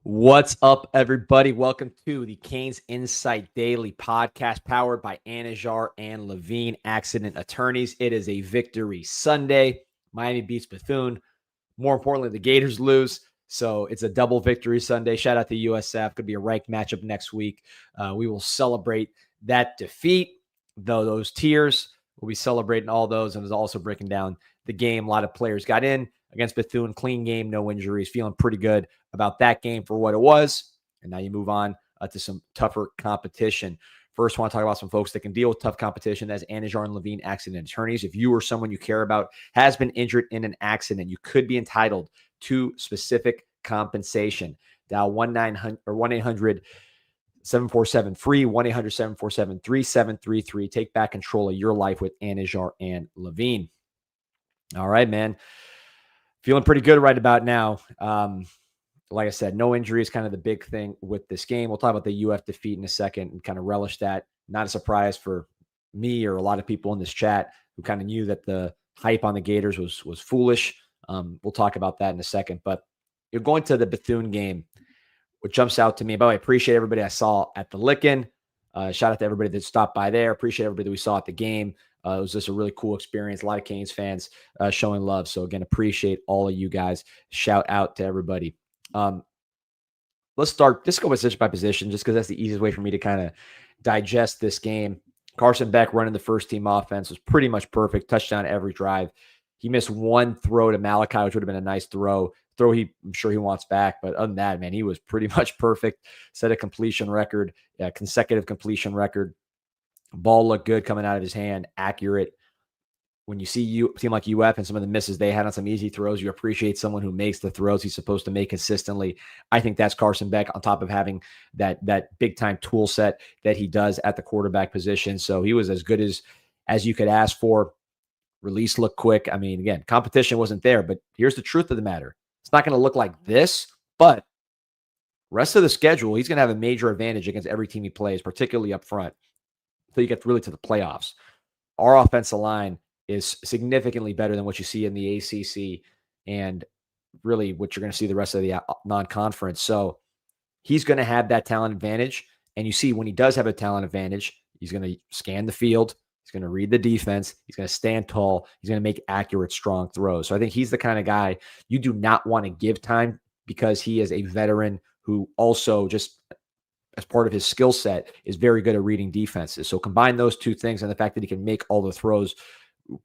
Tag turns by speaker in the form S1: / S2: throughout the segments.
S1: What's up, everybody? Welcome to the Canes Insight Daily podcast powered by Anajar and Levine Accident Attorneys. It is a victory Sunday. Miami beats Bethune. More importantly, the Gators lose. So it's a double victory Sunday. Shout out to USF. Could be a ranked matchup next week. We will celebrate that defeat, though those tears. We'll be celebrating all those and is also breaking down the game. A lot of players got in against Bethune. Clean game, no injuries. Feeling pretty good about that game for what it was. And now you move on to some tougher competition. First, I want to talk about some folks that can deal with tough competition. That's Anajar and Levine Accident Attorneys. If you or someone you care about has been injured in an accident, you could be entitled to specific compensation. Dial 1-800-747-FREE, 1-800-747-3733. Take back control of your life with Anajar and Levine. All right, man. Feeling pretty good right about now. Like I said, no injury is kind of the big thing with this game. We'll talk about the UF defeat in a second and kind of relish that. Not a surprise for me or a lot of people in this chat who kind of knew that the hype on the Gators was foolish. We'll talk about that in a second. But you're going to the Bethune game. What jumps out to me, by the way, I appreciate everybody I saw at the Lickin'. Shout out to everybody that stopped by there. Appreciate everybody that we saw at the game. It was just a really cool experience. A lot of Canes fans showing love. So, again, appreciate all of you guys. Shout out to everybody. Let's start. Just go position by position, just because that's the easiest way for me to kind of digest this game. Carson Beck running the first team offense was pretty much perfect. Touchdown every drive. He missed one throw to Malachi, which would have been a nice throw. I'm sure he wants back. But other than that, man, he was pretty much perfect. Set a completion record, consecutive completion record. Ball looked good coming out of his hand, accurate. When you see a team like UF and some of the misses they had on some easy throws, you appreciate someone who makes the throws he's supposed to make consistently. I think that's Carson Beck on top of having that big-time tool set that he does at the quarterback position. So he was as good as you could ask for. Release looked quick. I mean, again, competition wasn't there, but here's the truth of the matter. It's not going to look like this, but rest of the schedule, he's going to have a major advantage against every team he plays, particularly up front, until you get really to the playoffs. Our offensive line is significantly better than what you see in the ACC and really what you're going to see the rest of the non-conference. So he's going to have that talent advantage. And you see when he does have a talent advantage, he's going to scan the field. He's going to read the defense. He's going to stand tall. He's going to make accurate, strong throws. So I think he's the kind of guy you do not want to give time because he is a veteran who also just as part of his skill set is very good at reading defenses. So combine those two things and the fact that he can make all the throws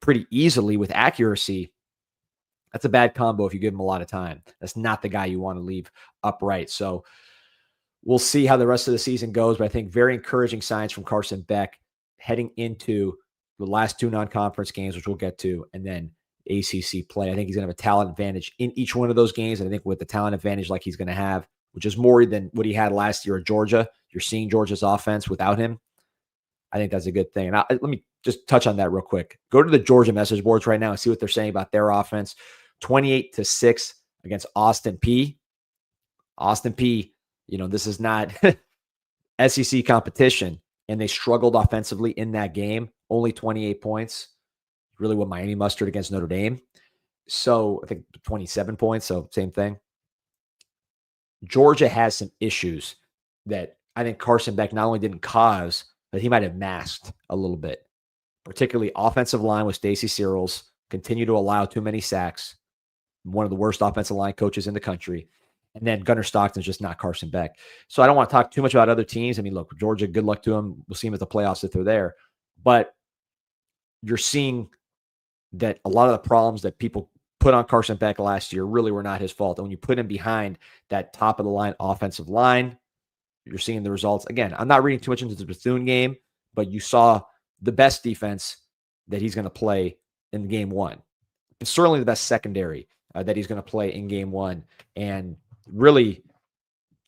S1: pretty easily with accuracy, that's a bad combo if you give him a lot of time. That's not the guy you want to leave upright. So we'll see how the rest of the season goes, but I think very encouraging signs from Carson Beck heading into the last two non-conference games, which we'll get to, and then ACC play. I think he's going to have a talent advantage in each one of those games, and I think with the talent advantage like he's going to have, which is more than what he had last year at Georgia, you're seeing Georgia's offense without him. I think that's a good thing. And let me just touch on that real quick. Go to the Georgia message boards right now and see what they're saying about their offense. 28-6 against Austin Peay. Austin Peay, this is not SEC competition, and they struggled offensively in that game. Only 28 points. Really what Miami mustered against Notre Dame. So I think 27 points, so same thing. Georgia has some issues that I think Carson Beck not only didn't cause, but he might have masked a little bit, particularly offensive line with Stacey Searles, continue to allow too many sacks, one of the worst offensive line coaches in the country. And then Gunnar Stockton's just not Carson Beck. So I don't want to talk too much about other teams. I mean, look, Georgia, good luck to them. We'll see them at the playoffs if they're there. But you're seeing that a lot of the problems that people put on Carson Beck last year really were not his fault. And when you put him behind that top of the line offensive line, you're seeing the results. Again, I'm not reading too much into the Bethune game, but you saw the best defense that he's going to play in game one. It's certainly the best secondary that he's going to play in game one. And really,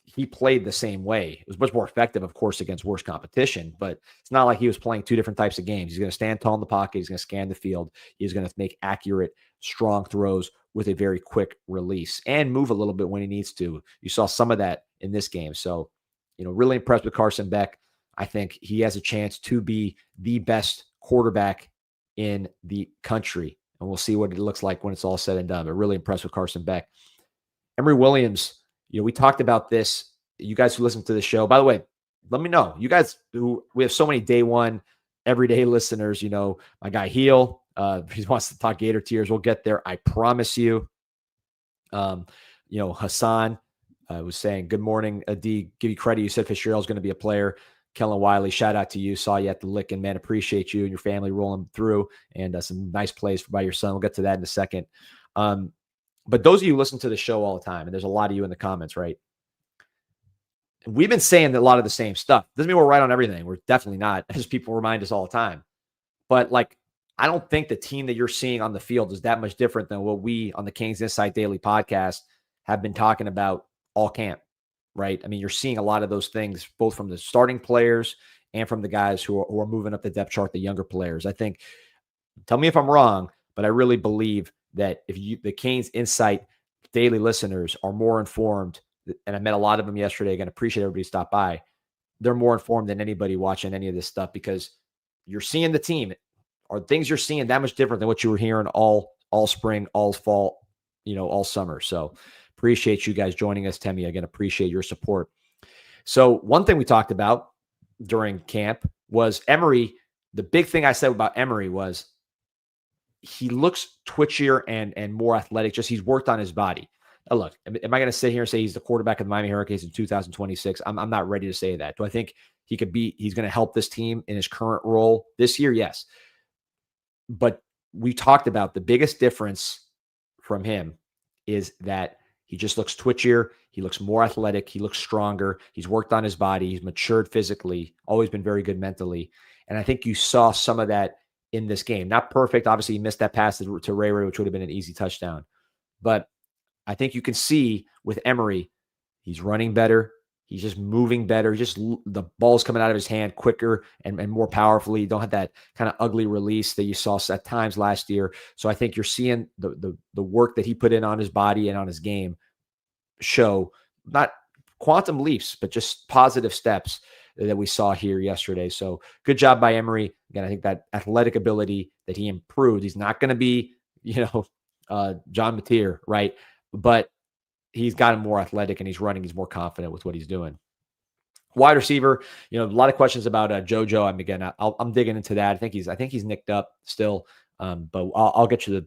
S1: he played the same way. It was much more effective, of course, against worse competition, but it's not like he was playing two different types of games. He's going to stand tall in the pocket. He's going to scan the field. He's going to make accurate, strong throws with a very quick release and move a little bit when he needs to. You saw some of that in this game. So, really impressed with Carson Beck. I think he has a chance to be the best quarterback in the country. And we'll see what it looks like when it's all said and done. But really impressed with Carson Beck. Emory Williams, we talked about this. You guys who listen to the show, by the way, let me know. You guys we have so many day one, everyday listeners. My guy Heel, he wants to talk Gator tears. We'll get there. I promise you. Hassan was saying, good morning, D. Give you credit. You said Fitzgerald's going to be a player. Kellen Wiley, shout out to you. Saw you at the Lick, and man, appreciate you and your family rolling through, and some nice plays by your son. We'll get to that in a second. But those of you who listen to the show all the time, and there's a lot of you in the comments, right? We've been saying a lot of the same stuff. Doesn't mean we're right on everything. We're definitely not, as people remind us all the time. But I don't think the team that you're seeing on the field is that much different than what we on the Kings Insight Daily podcast have been talking about all camp, right? I mean, you're seeing a lot of those things, both from the starting players and from the guys who are moving up the depth chart, the younger players. I think, tell me if I'm wrong, but I really believe that the Kings Insight Daily listeners are more informed, and I met a lot of them yesterday. Again, appreciate everybody stopped by. They're more informed than anybody watching any of this stuff, because you're seeing the team. Are things you're seeing that much different than what you were hearing all spring, all fall, all summer? So appreciate you guys joining us, Temi. Again, appreciate your support. So one thing we talked about during camp was Emery. The big thing I said about Emery was he looks twitchier and more athletic. Just he's worked on his body. Now look, am I going to sit here and say he's the quarterback of the Miami Hurricanes in 2026? I'm not ready to say that. Do I think he's going to help this team in his current role this year? Yes. But we talked about the biggest difference from him is that he just looks twitchier. He looks more athletic. He looks stronger. He's worked on his body. He's matured physically, always been very good mentally. And I think you saw some of that in this game. Not perfect. Obviously, he missed that pass to Ray, which would have been an easy touchdown. But I think you can see with Emery, he's running better. He's just moving better. The ball's coming out of his hand quicker and more powerfully. You don't have that kind of ugly release that you saw at times last year. So I think you're seeing the work that he put in on his body and on his game show not quantum leaps, but just positive steps that we saw here yesterday. So good job by Emery. Again, I think that athletic ability that he improved. He's not going to be, John Mateer, right? But he's gotten more athletic and he's running. He's more confident with what he's doing. Wide receiver, a lot of questions about JoJo. I'm digging into that. I think he's nicked up still. But I'll get you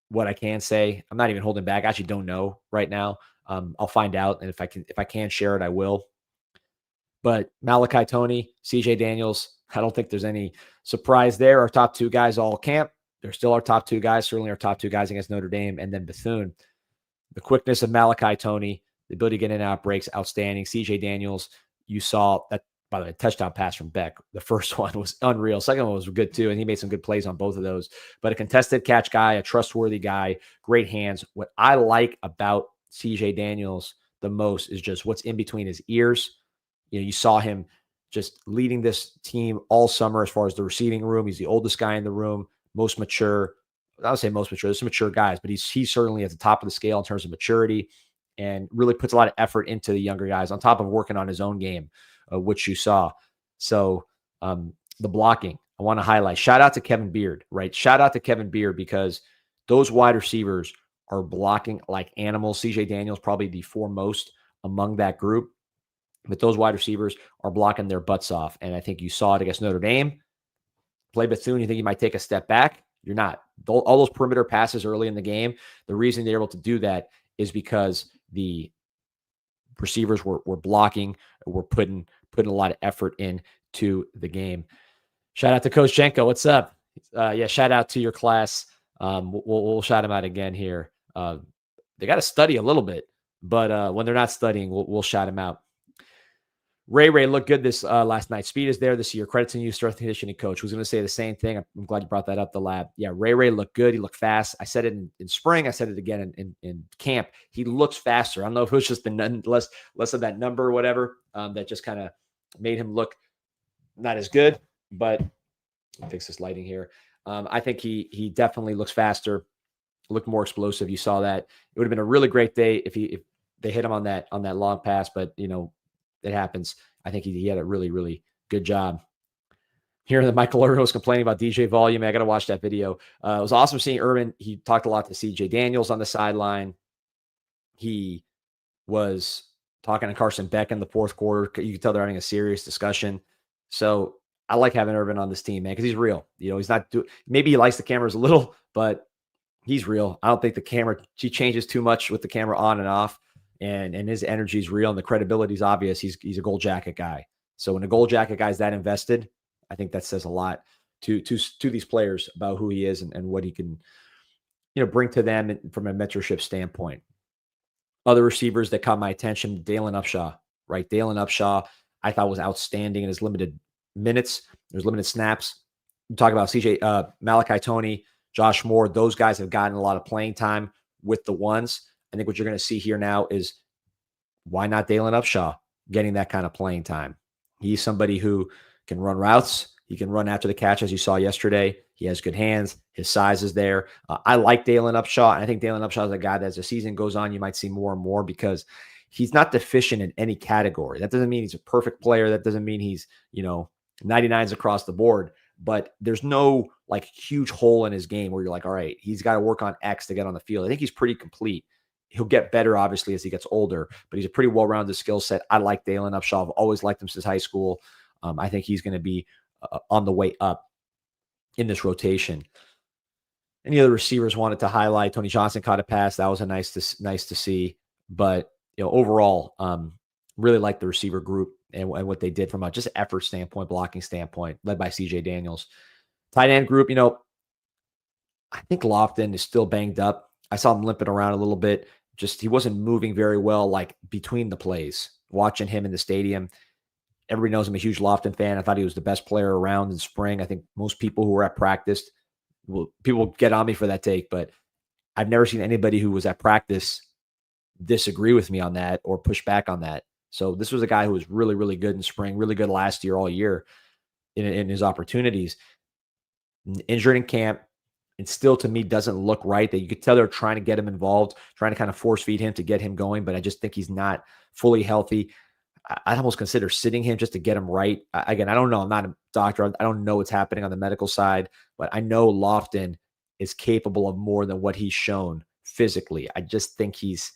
S1: what I can say. I'm not even holding back. I actually don't know right now. I'll find out, and if I can share it, I will. But Malachi Toney, CJ Daniels, I don't think there's any surprise there. Our top two guys all camp. They're still our top two guys. Certainly our top two guys against Notre Dame, and then Bethune. The quickness of Malachi Toney, the ability to get in and out breaks, outstanding. CJ Daniels, you saw that, by the way, touchdown pass from Beck. The first one was unreal. Second one was good too, and he made some good plays on both of those. But a contested catch guy, a trustworthy guy, great hands. What I like about CJ Daniels the most is just what's in between his ears. You saw him just leading this team all summer as far as the receiving room. He's the oldest guy in the room, most mature. I would say most mature. There's some mature guys, but he's certainly at the top of the scale in terms of maturity, and really puts a lot of effort into the younger guys on top of working on his own game, which you saw. So the blocking, I want to highlight. Shout out to Kevin Beard, right? Shout out to Kevin Beard, because those wide receivers are blocking like animals. CJ Daniels probably the foremost among that group, but those wide receivers are blocking their butts off. And I think you saw it against Notre Dame. Play Bethune, you think you might take a step back. You're not. All those perimeter passes early in the game, the reason they're able to do that is because the receivers were blocking, were putting a lot of effort into the game. Shout out to Coach Jenko. What's up? Shout out to your class. We'll shout him out again here. They got to study a little bit, but when they're not studying, we'll shout him out. Ray looked good this last night. Speed is there this year. Credit to you, strength and conditioning coach. Who's going to say the same thing? I'm glad you brought that up, the lab. Yeah, Ray looked good. He looked fast. I said it in spring. I said it again in camp. He looks faster. I don't know if it was just the less of that number or whatever that just kind of made him look not as good. But I'll fix this lighting here. I think he definitely looks faster, looked more explosive. You saw that. It would have been a really great day if they hit him on that long pass, but it happens. I think he had a really, really good job. Here that Michael Irvin was complaining about DJ volume. I got to watch that video. It was awesome seeing Irvin. He talked a lot to CJ Daniels on the sideline. He was talking to Carson Beck in the fourth quarter. You can tell they're having a serious discussion. So I like having Irvin on this team, man, because he's real. He's not maybe he likes the cameras a little, but he's real. I don't think the camera, she changes too much with the camera on and off, and his energy is real and the credibility is obvious. He's a gold jacket guy. So when a gold jacket guy is that invested, I think that says a lot to these players about who he is and what he can, bring to them from a mentorship standpoint. Other receivers that caught my attention, Dalen Upshaw, right? Dalen Upshaw, I thought was outstanding in his limited minutes. There's limited snaps. You talk about Malachi Toney, Josh Moore. Those guys have gotten a lot of playing time with the ones. I think what you're going to see here now is why not Dalen Upshaw getting that kind of playing time? He's somebody who can run routes. He can run after the catch, as you saw yesterday. He has good hands. His size is there. I like Dalen Upshaw, and I think Dalen Upshaw is a guy that as the season goes on, you might see more and more because he's not deficient in any category. That doesn't mean he's a perfect player. That doesn't mean he's, 99s across the board. But there's no like huge hole in his game where you're like, all right, he's got to work on X to get on the field. I think he's pretty complete. He'll get better, obviously, as he gets older, but he's a pretty well-rounded skill set. I like Dalen Upshaw. I've always liked him since high school. I think he's going to be on the way up in this rotation. Any other receivers wanted to highlight? Tony Johnson caught a pass. That was nice to see. But overall, really like the receiver group and what they did from a just effort standpoint, blocking standpoint, led by CJ Daniels. Tight end group, I think Lofton is still banged up. I saw him limping around a little bit. Just he wasn't moving very well, like between the plays. Watching him in the stadium, everybody knows I'm a huge Lofton fan. I thought he was the best player around in spring. I think most people who were at practice, people get on me for that take, but I've never seen anybody who was at practice disagree with me on that or push back on that. So this was a guy who was really, really good in spring, really good last year, all year in his opportunities. Injured in camp, and still to me doesn't look right. That you could tell they're trying to get him involved, trying to kind of force feed him to get him going, but I just think he's not fully healthy. I'd almost consider sitting him just to get him right. Again, I don't know. I'm not a doctor. I don't know what's happening on the medical side, but I know Lofton is capable of more than what he's shown physically. I just think he's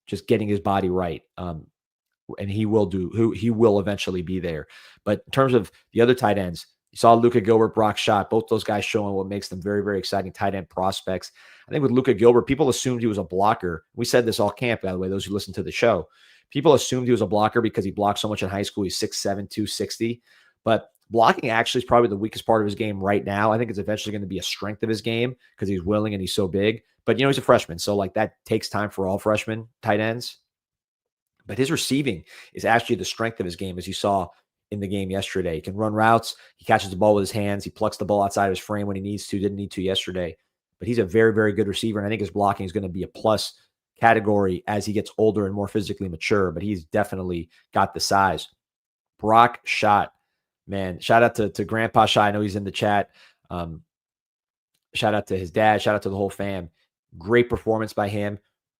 S1: just getting his body right. And he will eventually be there. But in terms of the other tight ends, you saw Luka Gilbert, Brock Schott, both those guys showing what makes them very, very exciting tight end prospects. I think with Luka Gilbert, people assumed he was a blocker. We said this all camp, by the way, those who listen to the show. People assumed he was a blocker because he blocked so much in high school. He's 6'7", 260. But blocking actually is probably the weakest part of his game right now. I think it's eventually going to be a strength of his game because he's willing and he's so big. But, he's a freshman. So, that takes time for all freshmen tight ends. But his receiving is actually the strength of his game, as you saw in the game yesterday. He can run routes. He catches the ball with his hands. He plucks the ball outside of his frame when he needs to. Didn't need to yesterday. But he's a very, very good receiver, and I think his blocking is going to be a plus category as he gets older and more physically mature, but he's definitely got the size. Brock Schott, man, shout out to Grandpa Schott. I know he's in the chat. Shout out to his dad. Shout out to the whole fam. Great performance by him.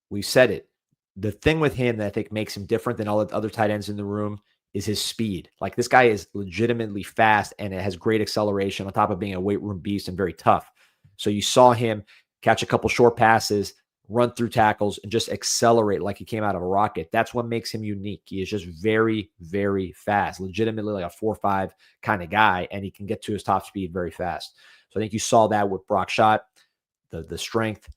S1: We said it. The thing with him that I think makes him different than all the other tight ends in the room is his speed. This guy is legitimately fast and it has great acceleration on top of being a weight room beast and very tough. So you saw him catch a couple short passes, run through tackles, and just accelerate like he came out of a rocket. That's what makes him unique. He is just very, very fast, legitimately like a 4.5 kind of guy, and he can get to his top speed very fast. So I think you saw that with Brock Schott, the strength,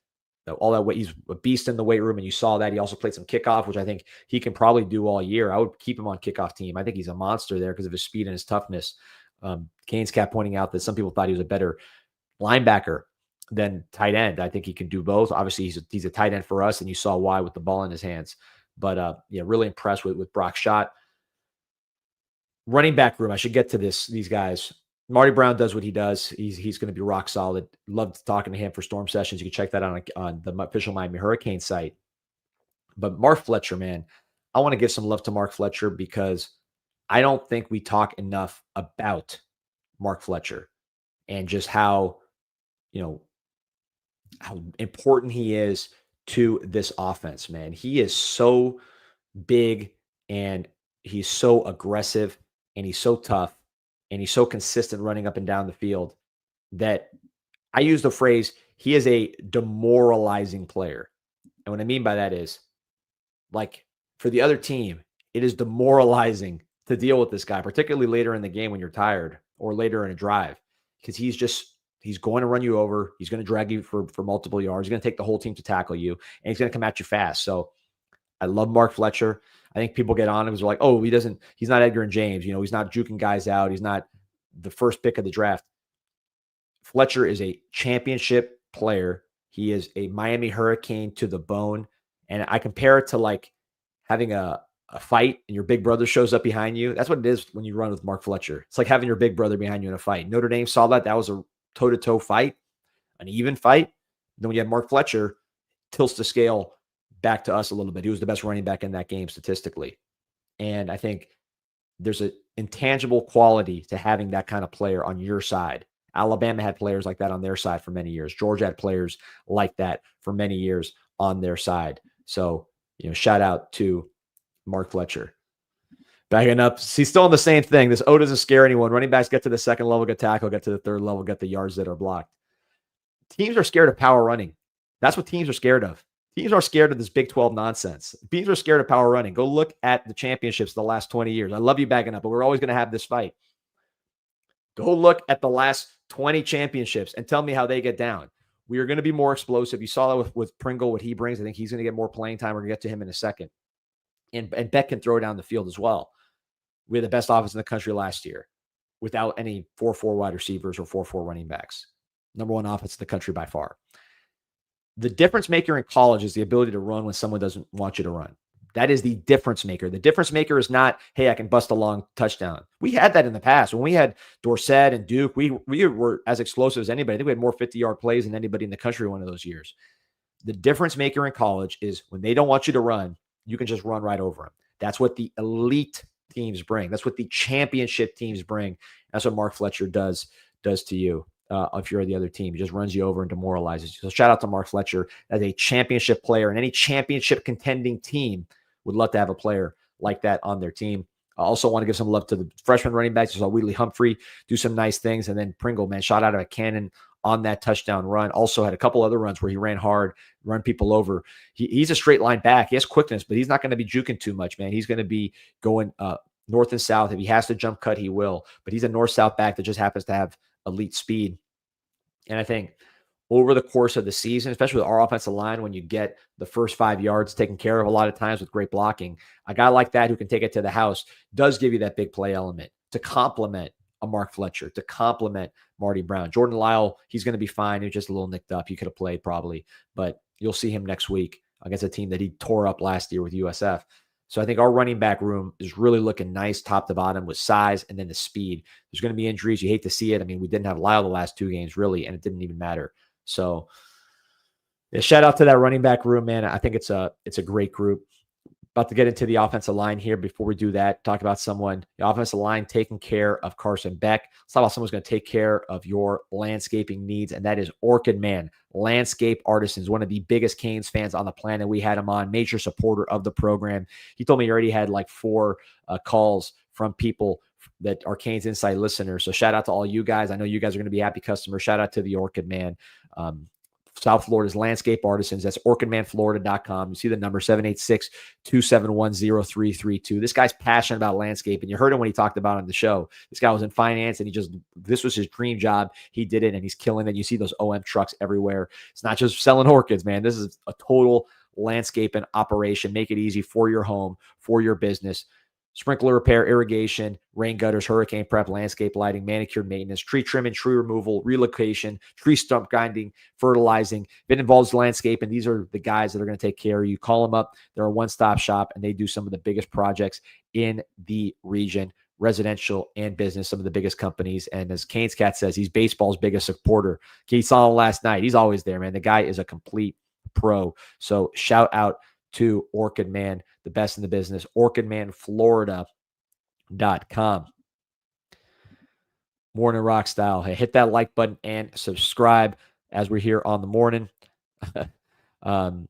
S1: all that weight. He's a beast in the weight room, and you saw that. He also played some kickoff, which I think he can probably do all year. I would keep him on kickoff team. I think he's a monster there because of his speed and his toughness. Canes Cap pointing out that some people thought he was a better linebacker than tight end. I think he can do both. Obviously, he's a tight end for us, and you saw why with the ball in his hands. But really impressed with Brock Schott. Running back room, I should get to these guys. Marty Brown does what he does. He's going to be rock solid. Loved talking to him for Storm Sessions. You can check that on the official Miami Hurricane site. But Mark Fletcher, man, I want to give some love to Mark Fletcher because I don't think we talk enough about Mark Fletcher and just how important he is to this offense, man. He is so big and he's so aggressive and he's so tough and he's so consistent running up and down the field that I use the phrase, he is a demoralizing player. And what I mean by that is for the other team, it is demoralizing to deal with this guy, particularly later in the game when you're tired or later in a drive, because he's going to run you over. He's going to drag you for multiple yards. He's going to take the whole team to tackle you, and he's going to come at you fast. So I love Mark Fletcher. I think people get on him because they're like, oh, he's not Edgar and James. He's not juking guys out. He's not the first pick of the draft. Fletcher is a championship player. He is a Miami Hurricane to the bone. And I compare it to like having a fight and your big brother shows up behind you. That's what it is when you run with Mark Fletcher. It's like having your big brother behind you in a fight. Notre Dame saw that. That was a toe-to-toe fight, an even fight. Then when you have Mark Fletcher, tilts the scale back to us a little bit. He was the best running back in that game statistically. And I think there's an intangible quality to having that kind of player on your side. Alabama had players like that on their side for many years. Georgia had players like that for many years on their side. So, shout out to Mark Fletcher. Backing up. He's still on the same thing. This O doesn't scare anyone. Running backs get to the second level, get tackle, get to the third level, get the yards that are blocked. Teams are scared of power running. That's what teams are scared of. Teams are scared of this Big 12 nonsense. Teams are scared of power running. Go look at the championships the last 20 years. I love you backing up, but we're always going to have this fight. Go look at the last 20 championships and tell me how they get down. We are going to be more explosive. You saw that with Pringle, what he brings. I think he's going to get more playing time. We're going to get to him in a second. And Beck can throw down the field as well. We had the best offense in the country last year without any 4-4 wide receivers or 4-4 running backs. Number one offense in the country by far. The difference maker in college is the ability to run when someone doesn't want you to run. That is the difference maker. The difference maker is not, hey, I can bust a long touchdown. We had that in the past. When we had Dorsett and Duke, we were as explosive as anybody. I think we had more 50-yard plays than anybody in the country one of those years. The difference maker in college is when they don't want you to run, you can just run right over them. That's what the elite teams bring. That's what the championship teams bring. That's what Mark Fletcher does to you. If you're the other team, he just runs you over and demoralizes you. So shout out to Mark Fletcher as a championship player, and any championship contending team would love to have a player like that on their team. I also want to give some love to the freshman running backs. You saw Wheatley Humphrey do some nice things, and then Pringle, man, shot out of a cannon on that touchdown run. Also had a couple other runs where he ran hard, run people over. He's a straight line back. He has quickness, but he's not going to be juking too much, man. He's going to be going north and south. If he has to jump cut, he will. But he's a north-south back that just happens to have elite speed. And I think over the course of the season, especially with our offensive line, when you get the first 5 yards taken care of a lot of times with great blocking, a guy like that who can take it to the house does give you that big play element to complement a Mark Fletcher, to complement Marty Brown. Jordan Lyle, he's going to be fine. He's just a little nicked up. He could have played probably, but you'll see him next week against a team that he tore up last year with USF. So I think our running back room is really looking nice top to bottom with size and then the speed. There's going to be injuries. You hate to see it. I mean, we didn't have Lyle the last 2 games really, and it didn't even matter. So yeah, shout out to that running back room, man. I think it's a great group. About to get into the offensive line here. Before we do that, talk about the offensive line taking care of Carson Beck. Let's talk about someone who's going to take care of your landscaping needs, and that is Orchid Man, Landscape Artisans, one of the biggest Canes fans on the planet. We had him on, major supporter of the program. He told me he already had like 4 calls from people that are Canes Insight listeners. So shout out to all you guys. I know you guys are going to be happy customers. Shout out to the Orchid Man. South Florida's Landscape Artisans. That's orchidmanflorida.com. You see the number 786-271-0332. This guy's passionate about landscaping. You heard him when he talked about it on the show. This guy was in finance and this was his dream job. He did it and he's killing it. You see those OM trucks everywhere. It's not just selling orchids, man. This is a total landscaping operation. Make it easy for your home, for your business. Sprinkler repair, irrigation, rain gutters, hurricane prep, landscape lighting, manicured maintenance, tree trimming, tree removal, relocation, tree stump grinding, fertilizing. If it involves landscaping, these are the guys that are going to take care of you. Call them up. They're a one-stop shop, and they do some of the biggest projects in the region, residential and business, some of the biggest companies. And as Canes Cat says, he's baseball's biggest supporter. He saw him last night. He's always there, man. The guy is a complete pro. So shout out to Orchid Man, the best in the business, orchidmanflorida.com. Morning Rock Style. Hey, hit that like button and subscribe as we're here on the morning. Hassan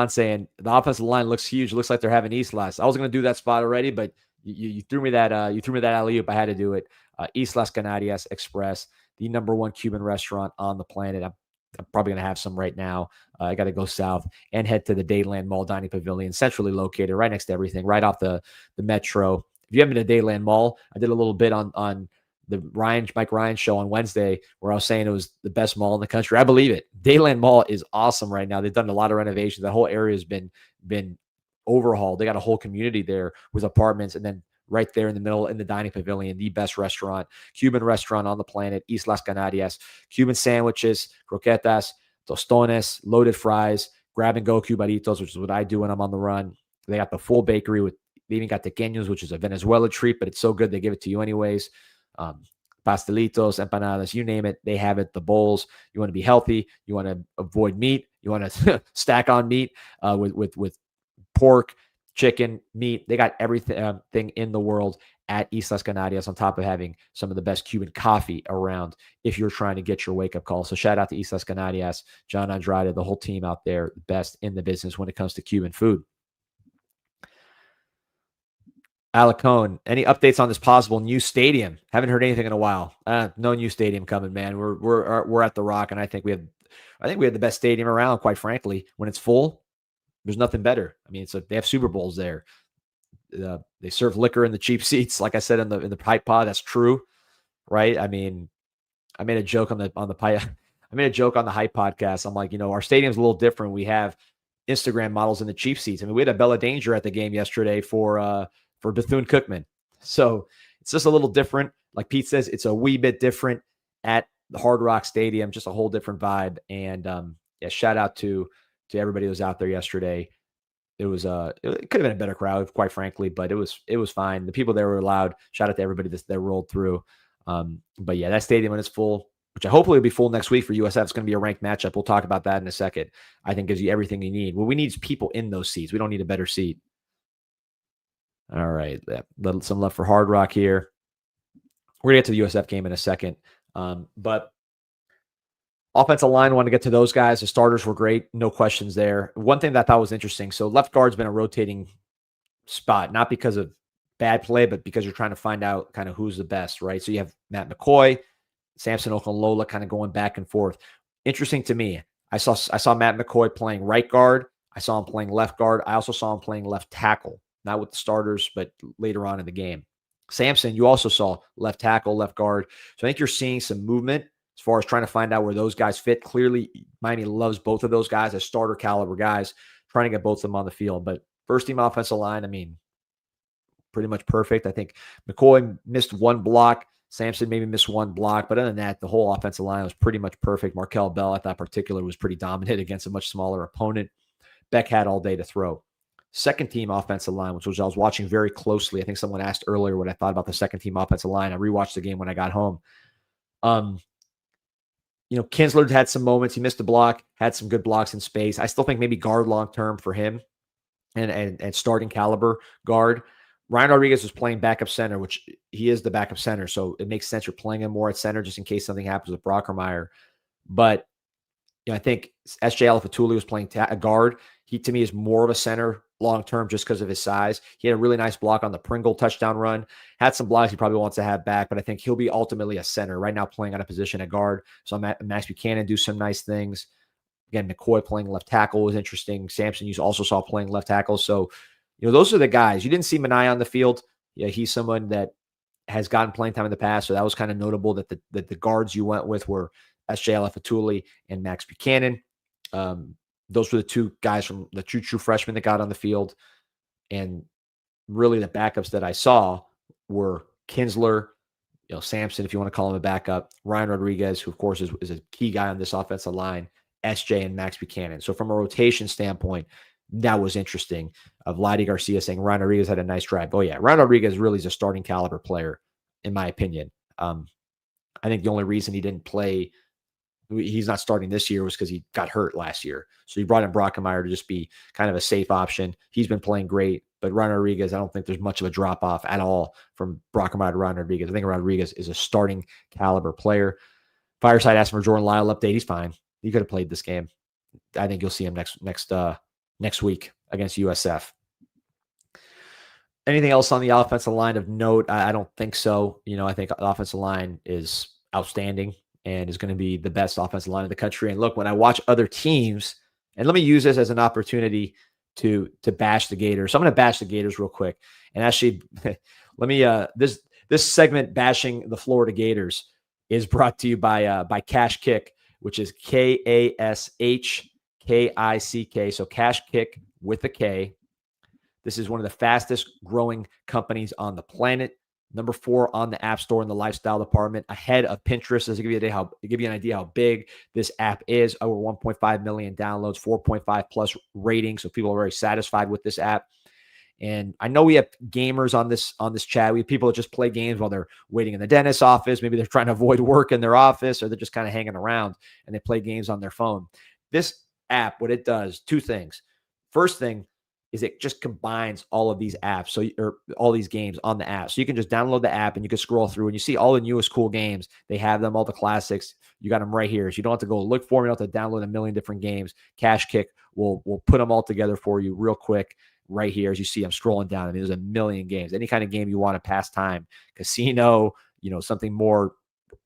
S1: saying the offensive line looks huge. It looks like they're having Islas. I was going to do that spot already, but you threw me that alley-oop. I had to do it. Islas Canarias Express, the #1 Cuban restaurant on the planet. I'm probably going to have some right now. I got to go south and head to the Dayland Mall Dining Pavilion, centrally located, right next to everything, right off the metro. If you haven't been to Dayland Mall, I did a little bit on the Mike Ryan show on Wednesday where I was saying it was the best mall in the country. I believe it. Dayland Mall is awesome right now. They've done a lot of renovations. The whole area has been overhauled. They got a whole community there with apartments, and then right there in the middle in the dining pavilion, the best restaurant, Cuban restaurant on the planet, Islas Canarias, Cuban sandwiches, croquetas, tostones, loaded fries, grab and go cubaritos, which is what I do when I'm on the run. They got the full bakery they even got tequeños, which is a Venezuela treat, but it's so good they give it to you anyways. Pastelitos, empanadas, you name it, they have it. The bowls. You want to be healthy, you want to avoid meat, you want to stack on meat with pork, chicken, meat. They got everything thing in the world at Islas Canarias, on top of having some of the best Cuban coffee around if you're trying to get your wake-up call. So shout out to Islas Canarias, John Andrade, the whole team out there, best in the business when it comes to Cuban food. Alicone, any updates on this possible new stadium? Haven't heard anything in a while. No new stadium coming, man. We're at the Rock, and I think we have the best stadium around. Quite frankly, when it's full, there's nothing better. I mean, they have Super Bowls there. They serve liquor in the cheap seats, like I said in the pipe pod. That's true, right? I mean, I made a joke on the pipe. I made a joke on the Hype podcast. I'm like, our stadium's a little different. We have Instagram models in the cheap seats. I mean, we had a Bella Danger at the game yesterday for Bethune Cookman. So it's just a little different. Like Pete says, it's a wee bit different at the Hard Rock Stadium, just a whole different vibe. And shout out to everybody who was out there yesterday. It was it could have been a better crowd, quite frankly, but it was fine. The people there were loud. Shout out to everybody that rolled through. But yeah, that stadium when it's full, which I hopefully will be full next week for USF. It's going to be a ranked matchup. We'll talk about that in a second. I think gives you everything you need. What we need is people in those seats. We don't need a better seat. All right. Some love for Hard Rock here. We're going to get to the USF game in a second. But offensive line, want to get to those guys. The starters were great. No questions there. One thing that I thought was interesting. So left guard's been a rotating spot, not because of bad play, but because you're trying to find out kind of who's the best, right? So you have Matt McCoy, Samson Okunlola kind of going back and forth. Interesting to me. I saw Matt McCoy playing right guard. I saw him playing left guard. I also saw him playing left tackle, not with the starters, but later on in the game. Samson, you also saw left tackle, left guard. So I think you're seeing some movement as far as trying to find out where those guys fit. Clearly, Miami loves both of those guys as starter caliber guys, trying to get both of them on the field. But first team offensive line, I mean, pretty much perfect. I think McCoy missed one block. Samson maybe missed one block. But other than that, the whole offensive line was pretty much perfect. Markel Bell, I thought particular, was pretty dominant against a much smaller opponent. Beck had all day to throw. Second team offensive line, which I was watching very closely. I think someone asked earlier what I thought about the second team offensive line. I rewatched the game when I got home. Kinsler had some moments. He missed a block, had some good blocks in space. I still think maybe guard long-term for him and starting caliber guard. Ryan Rodriguez was playing backup center, which he is the backup center. So it makes sense you're playing him more at center just in case something happens with Brockermeyer. But I think S.J. Alafatuli was playing a guard. He, to me, is more of a center long-term just because of his size. He had a really nice block on the Pringle touchdown run. Had some blocks he probably wants to have back, but I think he'll be ultimately a center. Right now playing on a position at guard. So Max Buchanan do some nice things. Again, McCoy playing left tackle was interesting. Samson you also saw playing left tackle. So, those are the guys. You didn't see Minaya on the field. Yeah, he's someone that has gotten playing time in the past, so that was kind of notable that the guards you went with were S.J. Alafatuli and Max Buchanan. Those were the two guys from the true freshmen that got on the field. And really the backups that I saw were Kinsler, Samson, if you want to call him a backup, Ryan Rodriguez, who of course is a key guy on this offensive line, SJ and Max Buchanan. So from a rotation standpoint, that was interesting. Raul Garcia saying Ryan Rodriguez had a nice drive. Oh yeah, Ryan Rodriguez really is a starting caliber player, in my opinion. I think the only reason he didn't play, he's not starting this year, was because he got hurt last year. So he brought in Brockermeyer to just be kind of a safe option. He's been playing great, but Ryan Rodriguez, I don't think there's much of a drop off at all from Brockermeyer to Ryan Rodriguez. I think Rodriguez is a starting caliber player. Fireside asked for Jordan Lyle update. He's fine. He could have played this game. I think you'll see him next week against USF. Anything else on the offensive line of note? I don't think so. I think the offensive line is outstanding. and is going to be the best offensive line in the country. And look, when I watch other teams, and let me use this as an opportunity to bash the Gators. So I'm going to bash the Gators real quick. And actually, let me this segment bashing the Florida Gators is brought to you by Cash Kick, which is KASHKICK. So Cash Kick with a K. This is one of the fastest growing companies on the planet. Number 4 on the App Store in the lifestyle department, ahead of Pinterest. This will give you an idea how big this app is. Over 1.5 million downloads, 4.5 plus ratings. So people are very satisfied with this app. And I know we have gamers on this chat. We have people that just play games while they're waiting in the dentist's office. Maybe they're trying to avoid work in their office, or they're just kind of hanging around and they play games on their phone. This app, what it does, 2 things. First thing is it just combines all of these apps, or all these games on the app. So you can just download the app and you can scroll through and you see all the newest cool games. They have them, all the classics. You got them right here. So you don't have to go look for them. You don't have to download a million different games. Cash Kick will put them all together for you real quick right here. As you see, I'm scrolling down. I mean, there's a million games. Any kind of game you want to pass time, casino, something more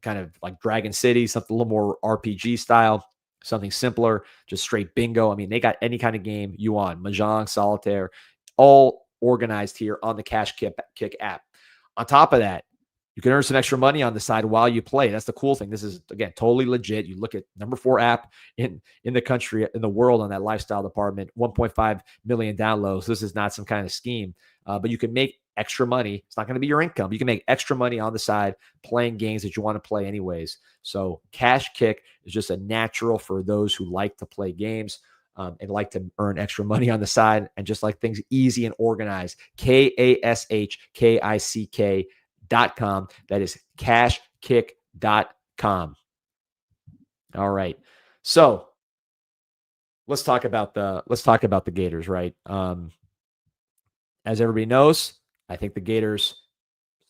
S1: kind of like Dragon City, something a little more RPG style. Something simpler, just straight bingo. I mean, they got any kind of game you want. Mahjong, solitaire, all organized here on the Cash Kick app. On top of that, you can earn some extra money on the side while you play. That's the cool thing. This is, again, totally legit. You look at number 4 app in the country, in the world on that lifestyle department, 1.5 million downloads. This is not some kind of scheme, but you can make extra money. It's not going to be your income. You can make extra money on the side playing games that you want to play anyways. So Cash Kick is just a natural for those who like to play games and like to earn extra money on the side and just like things easy and organized. KASHKICK.com. That is cashkick.com. All right. So let's talk about the Gators, right? As everybody knows, I think the Gators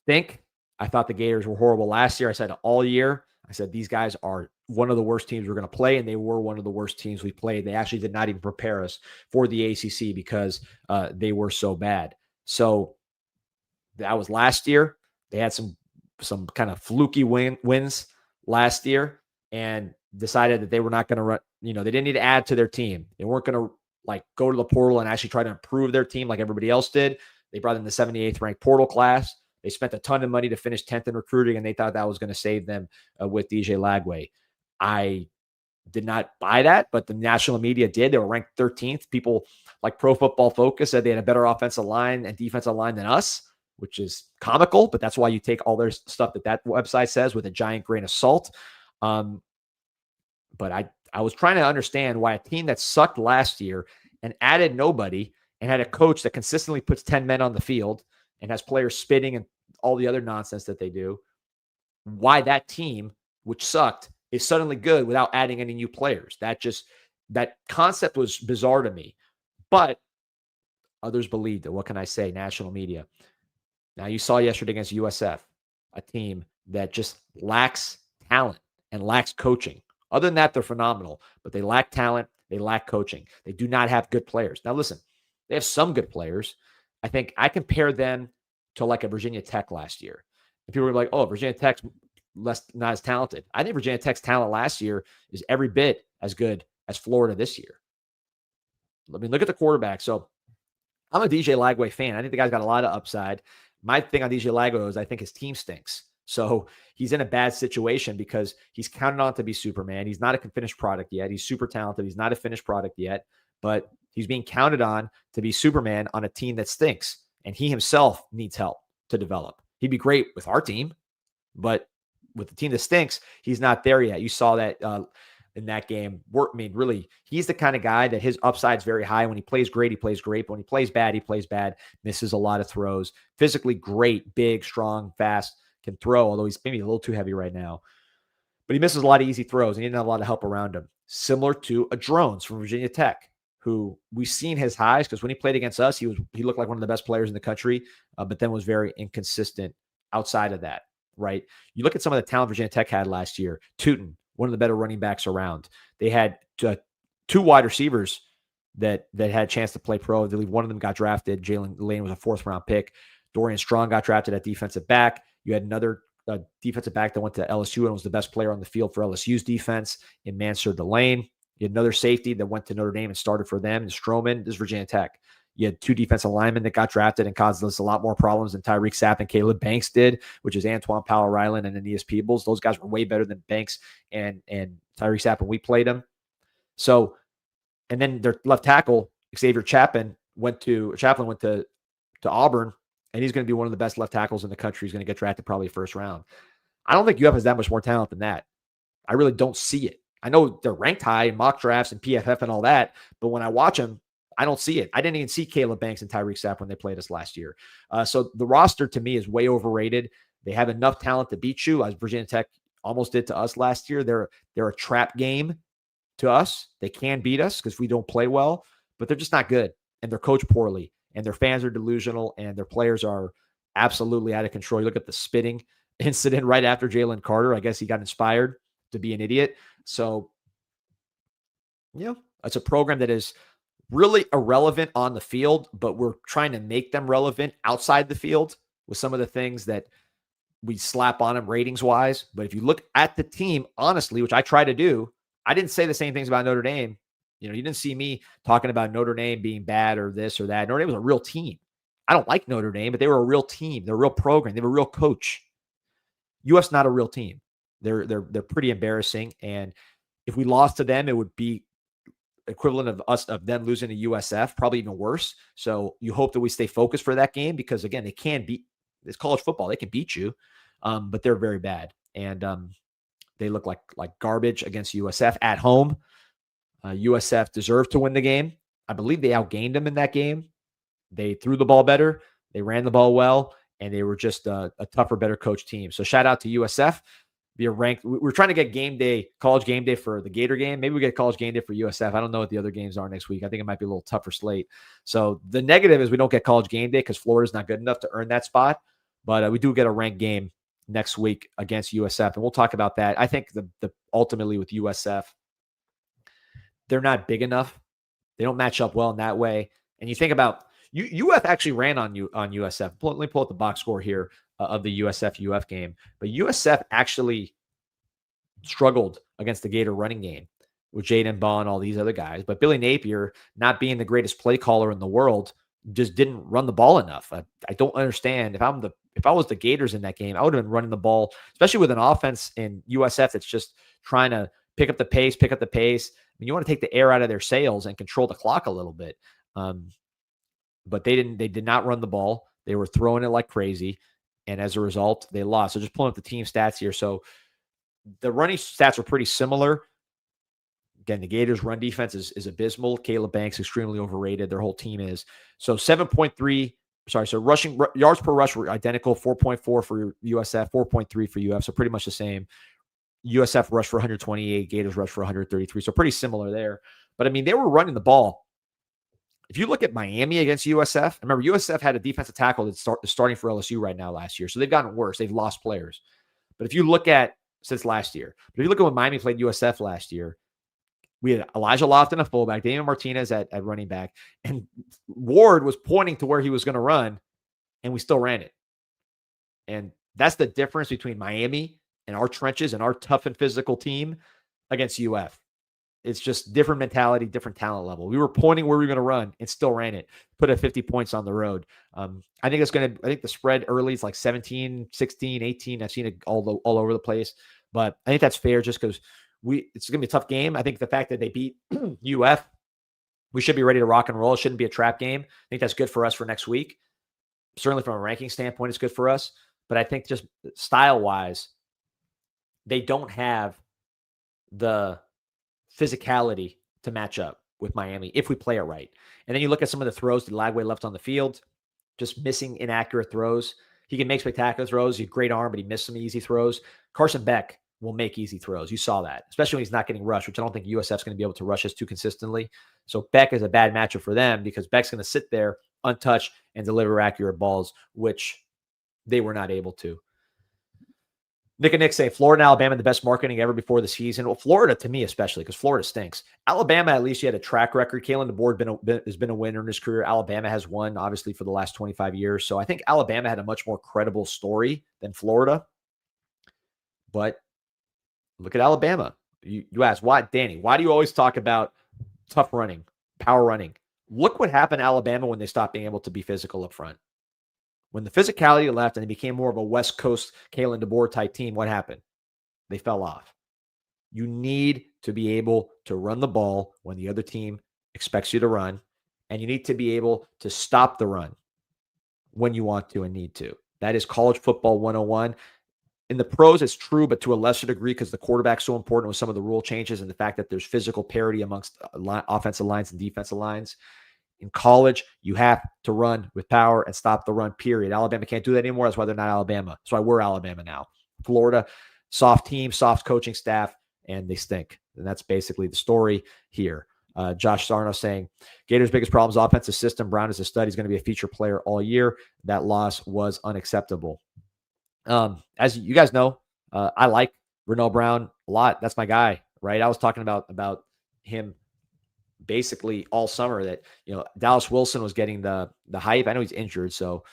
S1: stink. I thought the Gators were horrible last year. I said all year, I said these guys are one of the worst teams we're going to play, and they were one of the worst teams we played. They actually did not even prepare us for the ACC because they were so bad. So that was last year. They had some kind of fluky wins last year and decided that they were not going to run. They didn't need to add to their team. They weren't going to go to the portal and actually try to improve their team like everybody else did. They brought in the 78th ranked portal class. They spent a ton of money to finish 10th in recruiting, and they thought that was going to save them with DJ Lagway. I did not buy that, but the national media did. They were ranked 13th. People like Pro Football Focus said they had a better offensive line and defensive line than us, which is comical, but that's why you take all their stuff that website says with a giant grain of salt. But I was trying to understand why a team that sucked last year and added nobody and had a coach that consistently puts 10 men on the field and has players spitting and all the other nonsense that they do, why that team, which sucked, is suddenly good without adding any new players. That concept was bizarre to me, but others believed it. What can I say? National media. Now, you saw yesterday against USF, a team that just lacks talent and lacks coaching. Other than that, they're phenomenal, but they lack talent. They lack coaching. They do not have good players. Now, listen, they have some good players. I think I compare them to like a Virginia Tech last year. And people were like, oh, Virginia Tech's not as talented. I think Virginia Tech's talent last year is every bit as good as Florida this year. I mean, look at the quarterback. So I'm a DJ Lagway fan. I think the guy's got a lot of upside. My thing on DJ Lagway is I think his team stinks. So he's in a bad situation because he's counted on to be Superman. He's not a finished product yet. He's super talented. He's not a finished product yet, but he's being counted on to be Superman on a team that stinks. And he himself needs help to develop. He'd be great with our team, but with the team that stinks, he's not there yet. You saw that in that game. I mean, really, he's the kind of guy that his upside's very high. When he plays great, he plays great. But when he plays bad, misses a lot of throws. Physically great, big, strong, fast, can throw, although he's maybe a little too heavy right now. But he misses a lot of easy throws, and he didn't have a lot of help around him. Similar to a Drones from Virginia Tech, who we've seen his highs because when he played against us, he looked like one of the best players in the country, but then was very inconsistent outside of that, right? You look at some of the talent Virginia Tech had last year. Tootin, one of the better running backs around. They had 2 wide receivers that had a chance to play pro. I believe one of them got drafted. Jalen Lane was a 4th-round pick. Dorian Strong got drafted at defensive back. You had another defensive back that went to LSU and was the best player on the field for LSU's defense in Mansur Delane. You had another safety that went to Notre Dame and started for them, and Stroman. This is Virginia Tech. You had 2 defensive linemen that got drafted and caused us a lot more problems than Tyreek Sapp and Caleb Banks did, which is Antoine Powell-Ryland and Aeneas Peebles. Those guys were way better than Banks and Tyreek Sapp when we played them. So, and then their left tackle, Xavier Chaplin, went to Auburn, and he's going to be one of the best left tackles in the country. He's going to get drafted probably first round. I don't think UF has that much more talent than that. I really don't see it. I know they're ranked high in mock drafts and PFF and all that, but when I watch them, I don't see it. I didn't even see Caleb Banks and Tyreek Sapp when they played us last year. So the roster to me is way overrated. They have enough talent to beat you, as Virginia Tech almost did to us last year. They're a trap game to us. They can beat us because we don't play well, but they're just not good, and they're coached poorly, and their fans are delusional, and their players are absolutely out of control. You look at the spitting incident right after Jalen Carter. I guess he got inspired to be an idiot. So, it's a program that is really irrelevant on the field, but we're trying to make them relevant outside the field with some of the things that we slap on them ratings-wise. But if you look at the team, honestly, which I try to do, I didn't say the same things about Notre Dame. You didn't see me talking about Notre Dame being bad or this or that. Notre Dame was a real team. I don't like Notre Dame, but they were a real team. They're a real program. They have a real coach. UF's not a real team. They're pretty embarrassing. And if we lost to them, it would be equivalent of them losing to USF, probably even worse. So you hope that we stay focused for that game because, again, they can beat – it's college football. They can beat you, but they're very bad. And they look like garbage against USF at home. USF deserved to win the game. I believe they outgained them in that game. They threw the ball better. They ran the ball well, and they were just a tougher, better coach team. So shout out to USF. Be a ranked. We're trying to get college game day for the Gator game. Maybe we get college game day for USF. I don't know what the other games are next week. I think it might be a little tougher slate. So the negative is we don't get college game day because Florida's not good enough to earn that spot. But we do get a ranked game next week against USF, and we'll talk about that. I think the ultimately with USF, they're not big enough. They don't match up well in that way. And you think about UF actually ran on USF. Let me pull up the box score here of the USF-UF game. But USF actually struggled against the Gator running game with Jaden Baugh and all these other guys. But Billy Napier, not being the greatest play caller in the world, just didn't run the ball enough. I don't understand. If I was the Gators in that game, I would have been running the ball, especially with an offense in USF that's just trying to pick up the pace. I mean, you want to take the air out of their sails and control the clock a little bit. But they did not run the ball. They were throwing it like crazy. And as a result, they lost. So just pulling up the team stats here. So the running stats are pretty similar. Again, the Gators' run defense is abysmal. Caleb Banks, extremely overrated. Their whole team is. So 7.3. So rushing yards per rush were identical. 4.4 for USF, 4.3 for UF. So pretty much the same. USF rushed for 128. Gators rushed for 133. So pretty similar there. But I mean, they were running the ball. If you look at Miami against USF, remember USF had a defensive tackle that's starting for LSU right now last year. So they've gotten worse. They've lost players. But if you look at since last year, but if you look at when Miami played USF last year, we had Elijah Lofton, a fullback, Damian Martinez at running back, and Ward was pointing to where he was going to run, and we still ran it. And that's the difference between Miami and our trenches and our tough and physical team against UF. It's just different mentality, different talent level. We were pointing where we were going to run and still ran it, put at 50 points on the road. I think the spread early is like 17, 16, 18. I've seen it all over the place, but I think that's fair just because it's going to be a tough game. I think the fact that they beat UF, we should be ready to rock and roll. It shouldn't be a trap game. I think that's good for us for next week. Certainly from a ranking standpoint, it's good for us. But I think just style-wise, they don't have the physicality to match up with Miami if we play it right. And then you look at some of the throws that Lagway left on the field, just missing inaccurate throws. He can make spectacular throws. He's a great arm, but he missed some easy throws. Carson Beck will make easy throws. You saw that, especially when he's not getting rushed, which I don't think USF is going to be able to rush us too consistently. So Beck is a bad matchup for them because Beck's going to sit there untouched and deliver accurate balls, which they were not able to. Nick and Nick say Florida and Alabama the best marketing ever before the season. Well, Florida to me especially because Florida stinks. Alabama at least you had a track record. Kalen DeBoer has been a winner in his career. Alabama has won obviously for the last 25 years. So I think Alabama had a much more credible story than Florida. But look at Alabama. You ask, why, Danny, why do you always talk about tough running, power running? Look what happened to Alabama when they stopped being able to be physical up front. When the physicality left and they became more of a West Coast Kalen DeBoer type team, what happened? They fell off. You need to be able to run the ball when the other team expects you to run, and you need to be able to stop the run when you want to and need to. That is college football 101. In the pros, it's true, but to a lesser degree because the quarterback's so important with some of the rule changes and the fact that there's physical parity amongst offensive lines and defensive lines. In college, you have to run with power and stop the run, period. Alabama can't do that anymore. That's why they're not Alabama. That's why we're Alabama now. Florida, soft team, soft coaching staff, and they stink. And that's basically the story here. Josh Sarno saying, Gators' biggest problem is offensive system. Brown is a stud. He's going to be a feature player all year. That loss was unacceptable. As you guys know, I like Renell Brown a lot. That's my guy, right? I was talking about him basically all summer that, Dallas Wilson was getting the hype. I know he's injured, so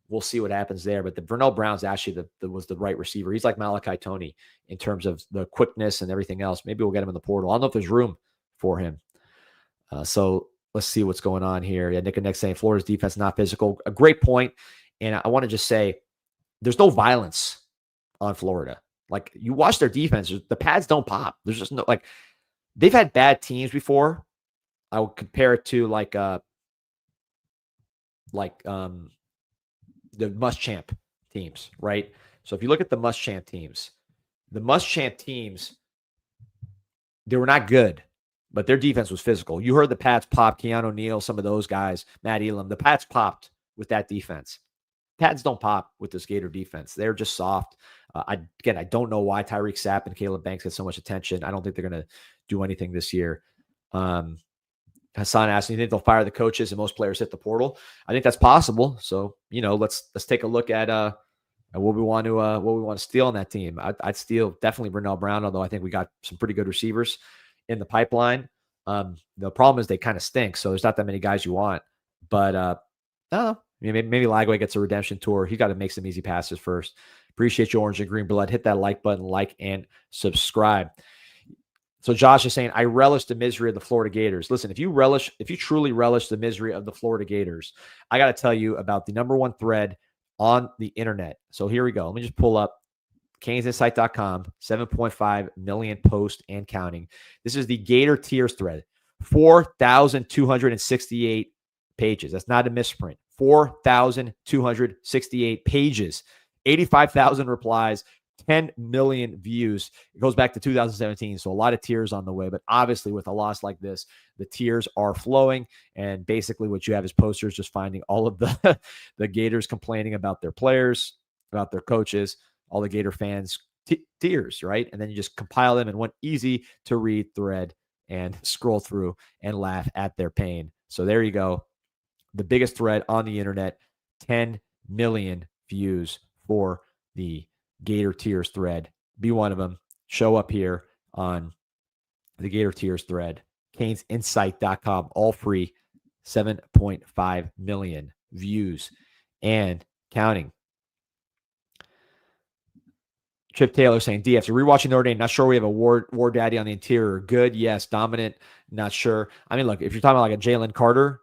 S1: we'll see what happens there. But the Vernell Brown's actually was the right receiver. He's like Malachi Toney in terms of the quickness and everything else. Maybe we'll get him in the portal. I don't know if there's room for him. So let's see what's going on here. Yeah, Nick and Nick saying Florida's defense not physical. A great point. And I want to just say there's no violence on Florida. Like, you watch their defense, the pads don't pop. There's just no, like, they've had bad teams before. I would compare it to the Muschamp teams, right? So if you look at the Muschamp teams, they were not good, but their defense was physical. You heard the Pats pop, Keanu Neal, some of those guys, Matt Elam. The Pats popped with that defense. Pats don't pop with this Gator defense. They're just soft. I don't know why Tyreek Sapp and Caleb Banks get so much attention. I don't think they're going to do anything this year. Hassan asked, "Do you think they'll fire the coaches and most players hit the portal?" I think that's possible. So, let's take a look at what we want to steal on that team. I'd steal definitely Vernell Brown, although I think we got some pretty good receivers in the pipeline. The problem is they kind of stink, so there's not that many guys you want. But I don't know. Maybe Lagway gets a redemption tour. He got to make some easy passes first. Appreciate you, Orange and Green Blood. Hit that like button, like and subscribe. So Josh is saying, I relish the misery of the Florida Gators. Listen, if you truly relish the misery of the Florida Gators, I got to tell you about the number one thread on the internet. So here we go. Let me just pull up CanesInsight.com, 7.5 million posts and counting. This is the Gator Tiers thread, 4,268 pages. That's not a misprint. 4,268 pages, 85,000 replies, 10 million views. It goes back to 2017, so a lot of tears on the way. But obviously, with a loss like this, the tears are flowing. And basically, what you have is posters just finding all of the Gators complaining about their players, about their coaches, all the Gator fans' tears, right? And then you just compile them in one easy-to-read thread and scroll through and laugh at their pain. So there you go. The biggest thread on the internet, 10 million views for the Gator Tiers thread. Be one of them. Show up here on the Gator Tiers thread. CanesInsight.com, all free, 7.5 million views and counting. Chip Taylor saying, DF, so rewatching Notre Dame, not sure we have a war daddy on the interior. Good, yes. Dominant, not sure. I mean, look, if you're talking about like a Jalen Carter,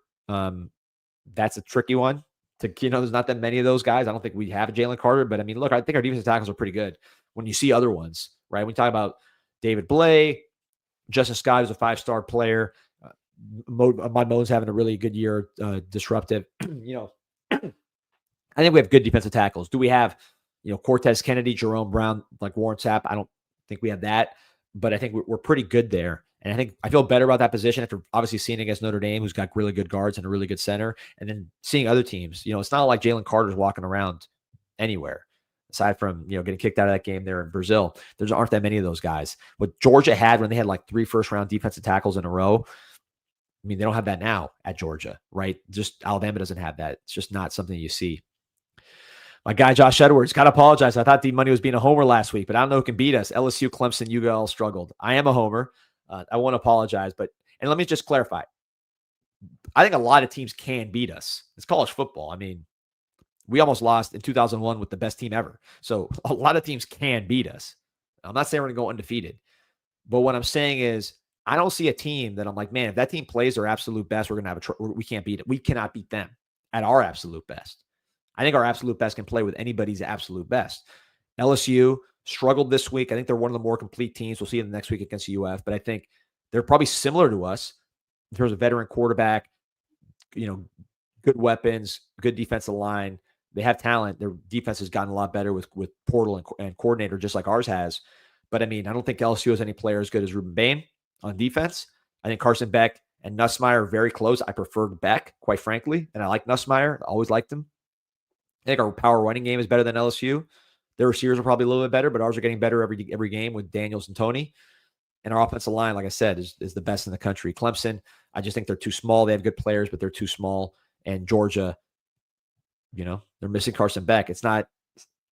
S1: that's a tricky one. There's not that many of those guys. I don't think we have a Jalen Carter, but I mean, look, I think our defensive tackles are pretty good when you see other ones, right? When we talk about David Blay, Justin Scott is a 5-star player. Ahmad Mo's having a really good year, disruptive. I think we have good defensive tackles. Do we have, Cortez Kennedy, Jerome Brown, like Warren Sapp? I don't think we have that, but I think we're pretty good there. And I feel better about that position after obviously seeing against Notre Dame, who's got really good guards and a really good center, and then seeing other teams. It's not like Jalen Carter's walking around anywhere aside from, getting kicked out of that game there in Brazil. There aren't that many of those guys. What Georgia had when they had like 3 first-round defensive tackles in a row, I mean, they don't have that now at Georgia, right? Just Alabama doesn't have that. It's just not something you see. My guy, Josh Edwards, got to apologize. I thought D-Money was being a homer last week, but I don't know who can beat us. LSU, Clemson, UL struggled. I am a homer. I want to apologize, and let me just clarify. I think a lot of teams can beat us. It's college football. I mean, we almost lost in 2001 with the best team ever. So a lot of teams can beat us. I'm not saying we're going to go undefeated, but what I'm saying is I don't see a team that I'm like, man, if that team plays their absolute best, we're going to have we can't beat it. We cannot beat them at our absolute best. I think our absolute best can play with anybody's absolute best. LSU struggled this week. I think they're one of the more complete teams. We'll see them next week against UF, but I think they're probably similar to us in terms of veteran quarterback, good weapons, good defensive line. They have talent. Their defense has gotten a lot better with portal and coordinator, just like ours has. But I mean, I don't think LSU has any player as good as Ruben Bain on defense. I think Carson Beck and Nussmeier are very close. I preferred Beck, quite frankly, and I like Nussmeier. I always liked him. I think our power running game is better than LSU. Their receivers are probably a little bit better, but ours are getting better every game with Daniels and Tony. And our offensive line, like I said, is the best in the country. Clemson, I just think they're too small. They have good players, but they're too small. And Georgia, they're missing Carson Beck. It's not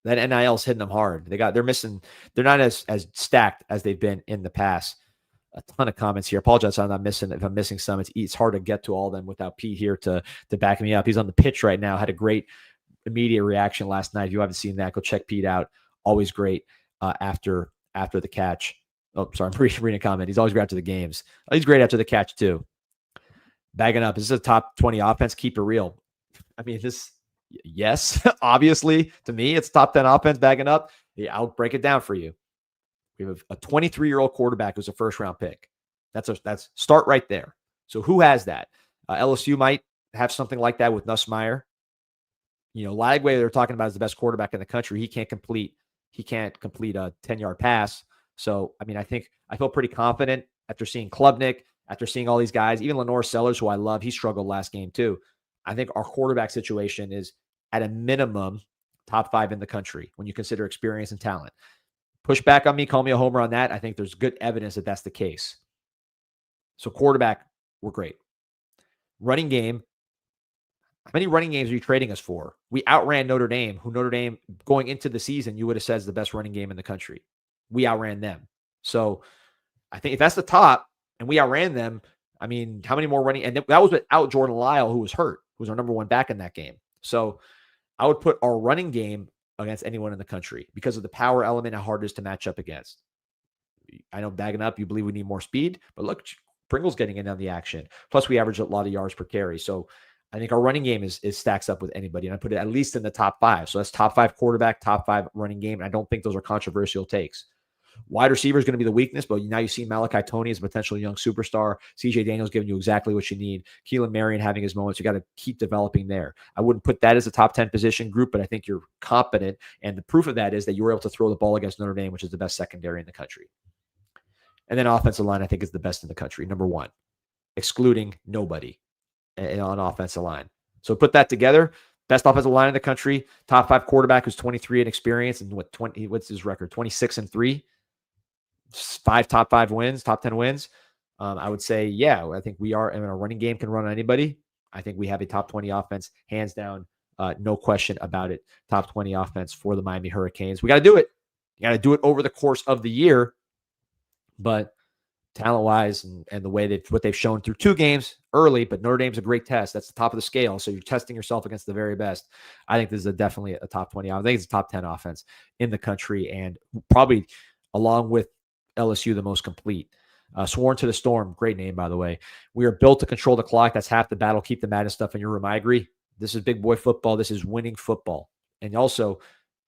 S1: that NIL's hitting them hard. They're not as stacked as they've been in the past. A ton of comments here. Apologize if I'm missing some. It's hard to get to all of them without Pete here to back me up. He's on the pitch right now. Had a great immediate reaction last night. If you haven't seen that, go check Pete out. Always great after the catch. Oh, sorry, I'm reading a comment. He's always great after the games. He's great after the catch too. Bagging up. This is a top 20 offense. Keep it real. I mean, yes, obviously, to me, it's top 10 offense bagging up. Yeah, I'll break it down for you. We have a 23-year-old quarterback who's a first-round pick. That's start right there. So who has that? LSU might have something like that with Nussmeier. Lagway, they're talking about is the best quarterback in the country. He can't complete a 10-yard pass. So, I mean, I feel pretty confident after seeing Klubnik, after seeing all these guys, even Lenore Sellers, who I love, he struggled last game too. I think our quarterback situation is at a minimum top 5 in the country when you consider experience and talent. Push back on me, call me a homer on that. I think there's good evidence that that's the case. So quarterback, we're great. Running game, how many running games are you trading us for? We outran Notre Dame, who Notre Dame going into the season, you would have said is the best running game in the country. We outran them. So I think if that's the top and we outran them, I mean, how many more running? And that was without Jordan Lyle, who was hurt, who was our number 1 back in that game. So I would put our running game against anyone in the country because of the power element and how hard it is to match up against. I know bagging up, you believe we need more speed, but look, Pringle's getting in on the action. Plus, we average a lot of yards per carry. So I think our running game is stacks up with anybody, and I put it at least in the top 5. So that's top 5 quarterback, top 5 running game, and I don't think those are controversial takes. Wide receiver is going to be the weakness, but now you see Malachi Toney as a potential young superstar. CJ Daniels giving you exactly what you need. Keelan Marion having his moments. You got to keep developing there. I wouldn't put that as a top 10 position group, but I think you're competent. And the proof of that is that you were able to throw the ball against Notre Dame, which is the best secondary in the country. And then offensive line, I think, is the best in the country, number 1, excluding nobody on offensive line. So put that together. Best offensive line in the country, top 5 quarterback who's 23 in experience, and what's his record? 26-3. 5 top 5 wins, top 10 wins. I would say, yeah, I think we are. I mean, our running game can run on anybody. I think we have a top 20 offense, hands down, no question about it. Top 20 offense for the Miami Hurricanes. We got to do it. You got to do it over the course of the year. But talent-wise and the way what they've shown through 2 games early, but Notre Dame's a great test. That's the top of the scale. So you're testing yourself against the very best. I think this is definitely a top 20. I think it's a top 10 offense in the country, and probably along with LSU, the most complete. Sworn to the Storm. Great name, by the way. We are built to control the clock. That's half the battle. Keep the madness stuff in your room. I agree. This is big boy football. This is winning football. And also,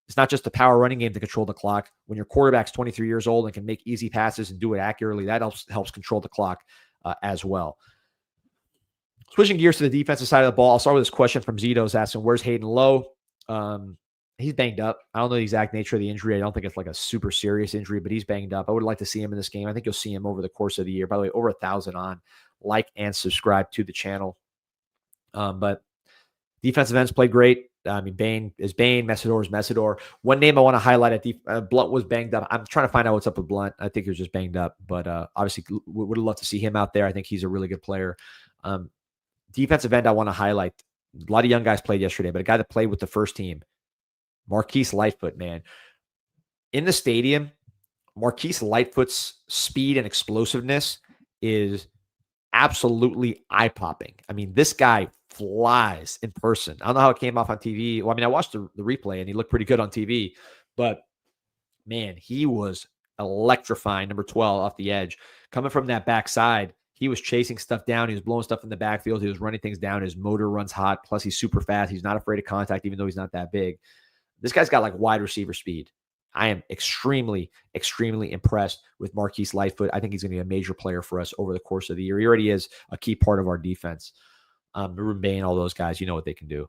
S1: it's not just the power running game to control the clock. When your quarterback's 23 years old and can make easy passes and do it accurately, that helps control the clock as well. Switching gears to the defensive side of the ball, I'll start with this question from Zito's asking, where's Hayden Lowe? He's banged up. I don't know the exact nature of the injury. I don't think it's like a super serious injury, but he's banged up. I would like to see him in this game. I think you'll see him over the course of the year. By the way, over 1,000 on. Like and subscribe to the channel. But defensive ends played great. I mean, Bain is Bain. Messidor is Messidor. One name I want to highlight Blunt was banged up. I'm trying to find out what's up with Blunt. I think he was just banged up, but obviously would love to see him out there. I think he's a really good player. Defensive end I want to highlight. A lot of young guys played yesterday, but a guy that played with the first team, Marquise Lightfoot, man. In the stadium, Marquise Lightfoot's speed and explosiveness is absolutely eye-popping. I mean, this guy flies in person. I don't know how it came off on TV. Well, I mean, I watched the replay, and he looked pretty good on TV. But, man, he was electrifying, number 12 off the edge. Coming from that backside, he was chasing stuff down. He was blowing stuff in the backfield. He was running things down. His motor runs hot. Plus, he's super fast. He's not afraid of contact, even though he's not that big. This guy's got like wide receiver speed. I am extremely, extremely impressed with Marquise Lightfoot. I think he's going to be a major player for us over the course of the year. He already is a key part of our defense. Ruben Bain, all those guys, you know what they can do.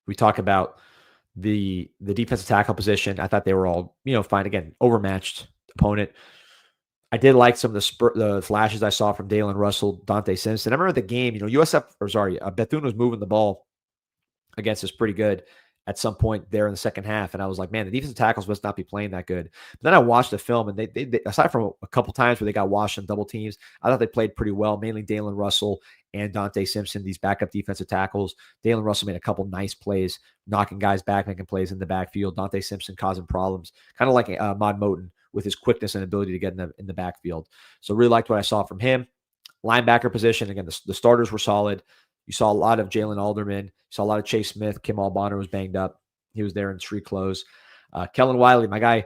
S1: We talk about the defensive tackle position. I thought they were all, fine. Again, overmatched opponent. I did like some of the flashes I saw from Dalen Russell, Dante Simpson. I remember the game, Bethune was moving the ball against us pretty good at some point there in the second half. And I was like, man, the defensive tackles must not be playing that good. But then I watched the film, and they aside from a couple times where they got washed on double teams, I thought they played pretty well, mainly Dalen Russell and Dante Simpson, these backup defensive tackles. Dalen Russell made a couple nice plays, knocking guys back, making plays in the backfield. Dante Simpson causing problems, kind of like Mod Moten with his quickness and ability to get in the backfield. So really liked what I saw from him. Linebacker position, again, the starters were solid. You saw a lot of Jalen Alderman. You saw a lot of Chase Smith. Kimal Bonner was banged up. He was there in street clothes. Kellen Wiley, my guy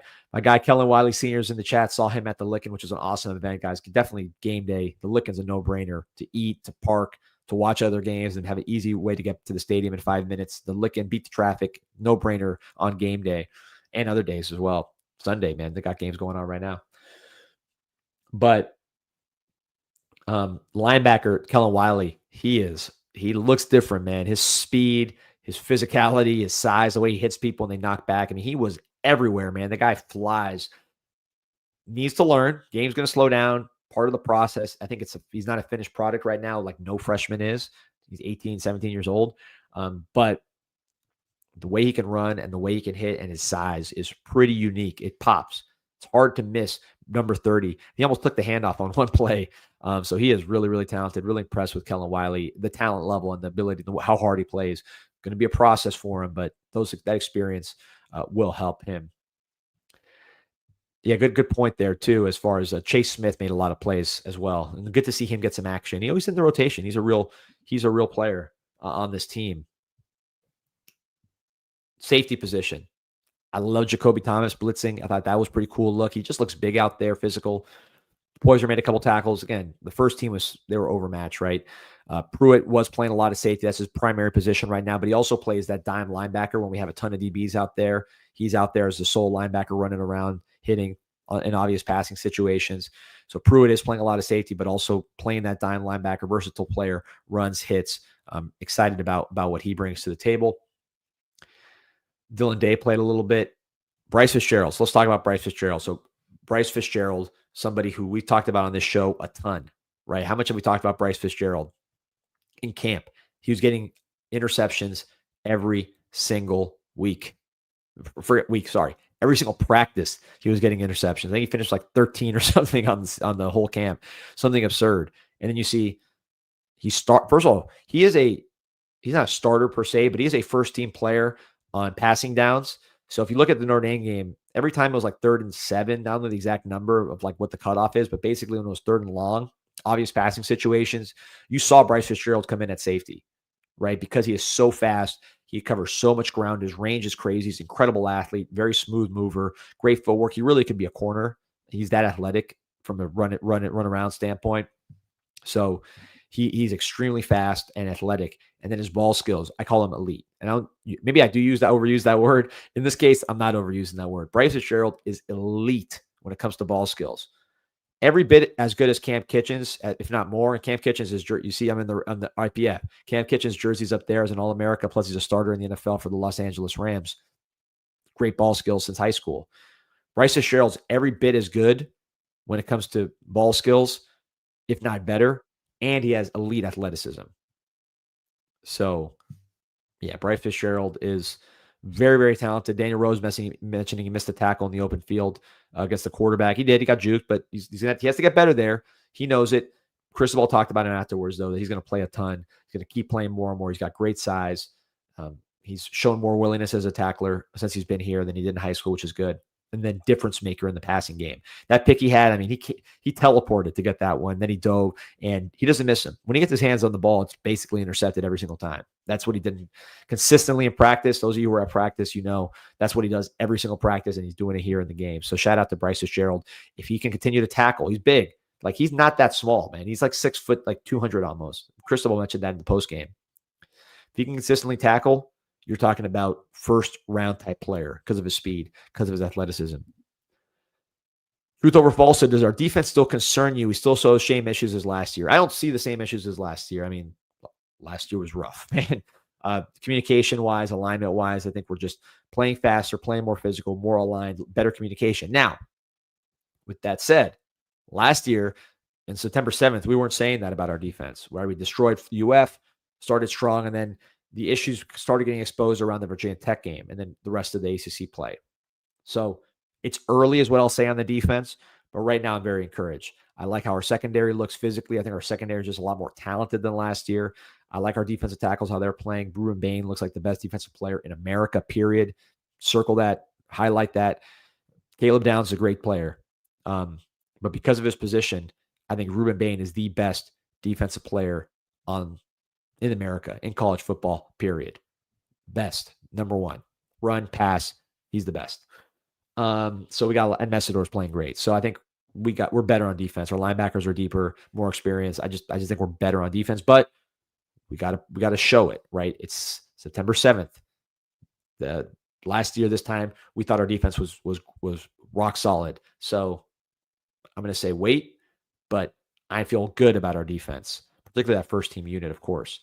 S1: Kellen Wiley Sr. in the chat, saw him at the Lickin', which is an awesome event, guys. Definitely game day. The Lickin's a no-brainer to eat, to park, to watch other games, and have an easy way to get to the stadium in 5 minutes. The Lickin', beat the traffic, no-brainer on game day and other days as well. Sunday, man, they got games going on right now. But linebacker Kellen Wiley, he looks different, man. His speed, his physicality, his size, the way he hits people and they knock back. I mean, he was everywhere, man. The guy flies. Needs to learn. Game's going to slow down. Part of the process. I think he's not a finished product right now, like no freshman is. He's 18, 17 years old. But the way he can run and the way he can hit and his size is pretty unique. It pops. It's hard to miss number 30. He almost took the handoff on one play. So he is really, really talented. Really impressed with Kellen Wiley, the talent level and the ability, how hard he plays. Going to be a process for him, but that experience will help him. Yeah, good point there too. As far as Chase Smith made a lot of plays as well, and good to see him get some action. He always in the rotation. He's a real player on this team. Safety position. I love Jacoby Thomas blitzing. I thought that was pretty cool look. He just looks big out there, physical. Poyser made a couple tackles. Again, the first team they were overmatched, right? Pruitt was playing a lot of safety. That's his primary position right now, but he also plays that dime linebacker when we have a ton of DBs out there. He's out there as the sole linebacker running around, hitting in obvious passing situations. So Pruitt is playing a lot of safety, but also playing that dime linebacker, versatile player, runs, hits. I'm excited about what he brings to the table. Dylan Day played a little bit. Bryce Fitzgerald. So let's talk about Bryce Fitzgerald. So Bryce Fitzgerald, somebody who we've talked about on this show a ton, right? How much have we talked about Bryce Fitzgerald? In camp, he was getting interceptions every single week. Every single practice, he was getting interceptions. I think he finished like 13 or something on the whole camp. Something absurd. And then you see first of all, he's not a starter per se, but he is a first-team player on passing downs. So if you look at the Notre Dame game, every time it was like 3rd and 7, I don't know the exact number of like what the cutoff is, but basically when it was 3rd and long, obvious passing situations, you saw Bryce Fitzgerald come in at safety, right? Because he is so fast. He covers so much ground. His range is crazy. He's an incredible athlete, very smooth mover, great footwork. He really could be a corner. He's that athletic from a run around standpoint. So he's extremely fast and athletic. And then his ball skills, I call him elite. And maybe I do overuse that word. In this case, I'm not overusing that word. Bryce Fitzgerald is elite when it comes to ball skills. Every bit as good as Cam Kitchens, if not more. And Cam Kitchens is, you see, I'm on the IPF. Cam Kitchens' jersey's up there as an All-America, plus he's a starter in the NFL for the Los Angeles Rams. Great ball skills since high school. Bryce Fitzgerald's every bit as good when it comes to ball skills, if not better, and he has elite athleticism. So, yeah, Bryce Fitzgerald is very, very talented. Daniel Rose mentioning he missed a tackle in the open field against the quarterback. He did. He got juked, but he has to get better there. He knows it. Cristobal talked about it afterwards, though, that he's going to play a ton. He's going to keep playing more and more. He's got great size. He's shown more willingness as a tackler since he's been here than he did in high school, which is good. and then difference maker in the passing game. That pick he had, I mean, he teleported to get that one. Then he dove, and he doesn't miss him. When he gets his hands on the ball, it's basically intercepted every single time. That's what he did consistently in practice. Those of you who are at practice, you know that's what he does every single practice, and he's doing it here in the game. So shout out to Bryce Fitzgerald. If he can continue to tackle, he's big. Like, he's not that small, man. He's like 6 foot, like 200 almost. Cristobal mentioned that in the post game. If he can consistently tackle, you're talking about first round type player because of his speed, because of his athleticism. Truth over falsehood, does our defense still concern you? We still saw the same issues as last year. I don't see the same issues as last year. I mean, last year was rough, man. Communication-wise, alignment-wise, I think we're just playing faster, playing more physical, more aligned, better communication. Now, with that said, last year, in September 7th, we weren't saying that about our defense, right? We destroyed UF, started strong, and then the issues started getting exposed around the Virginia Tech game and then the rest of the ACC play. So it's early is what I'll say on the defense, but right now I'm very encouraged. I like how our secondary looks physically. I think our secondary is just a lot more talented than last year. I like our defensive tackles, how they're playing. Bruin Bain looks like the best defensive player in America, period. Circle that, highlight that. Caleb Downs is a great player. But because of his position, I think Ruben Bain is the best defensive player in America, in college football, period. Best, number one. Run, pass, he's the best. So we got, and Messidor's playing great. So I think we're better on defense. Our linebackers are deeper, more experienced. I just think we're better on defense, but we gotta show it, right? It's September 7th. The last year, this time, we thought our defense was rock solid. So I'm gonna say wait, but I feel good about our defense, particularly that first team unit, of course.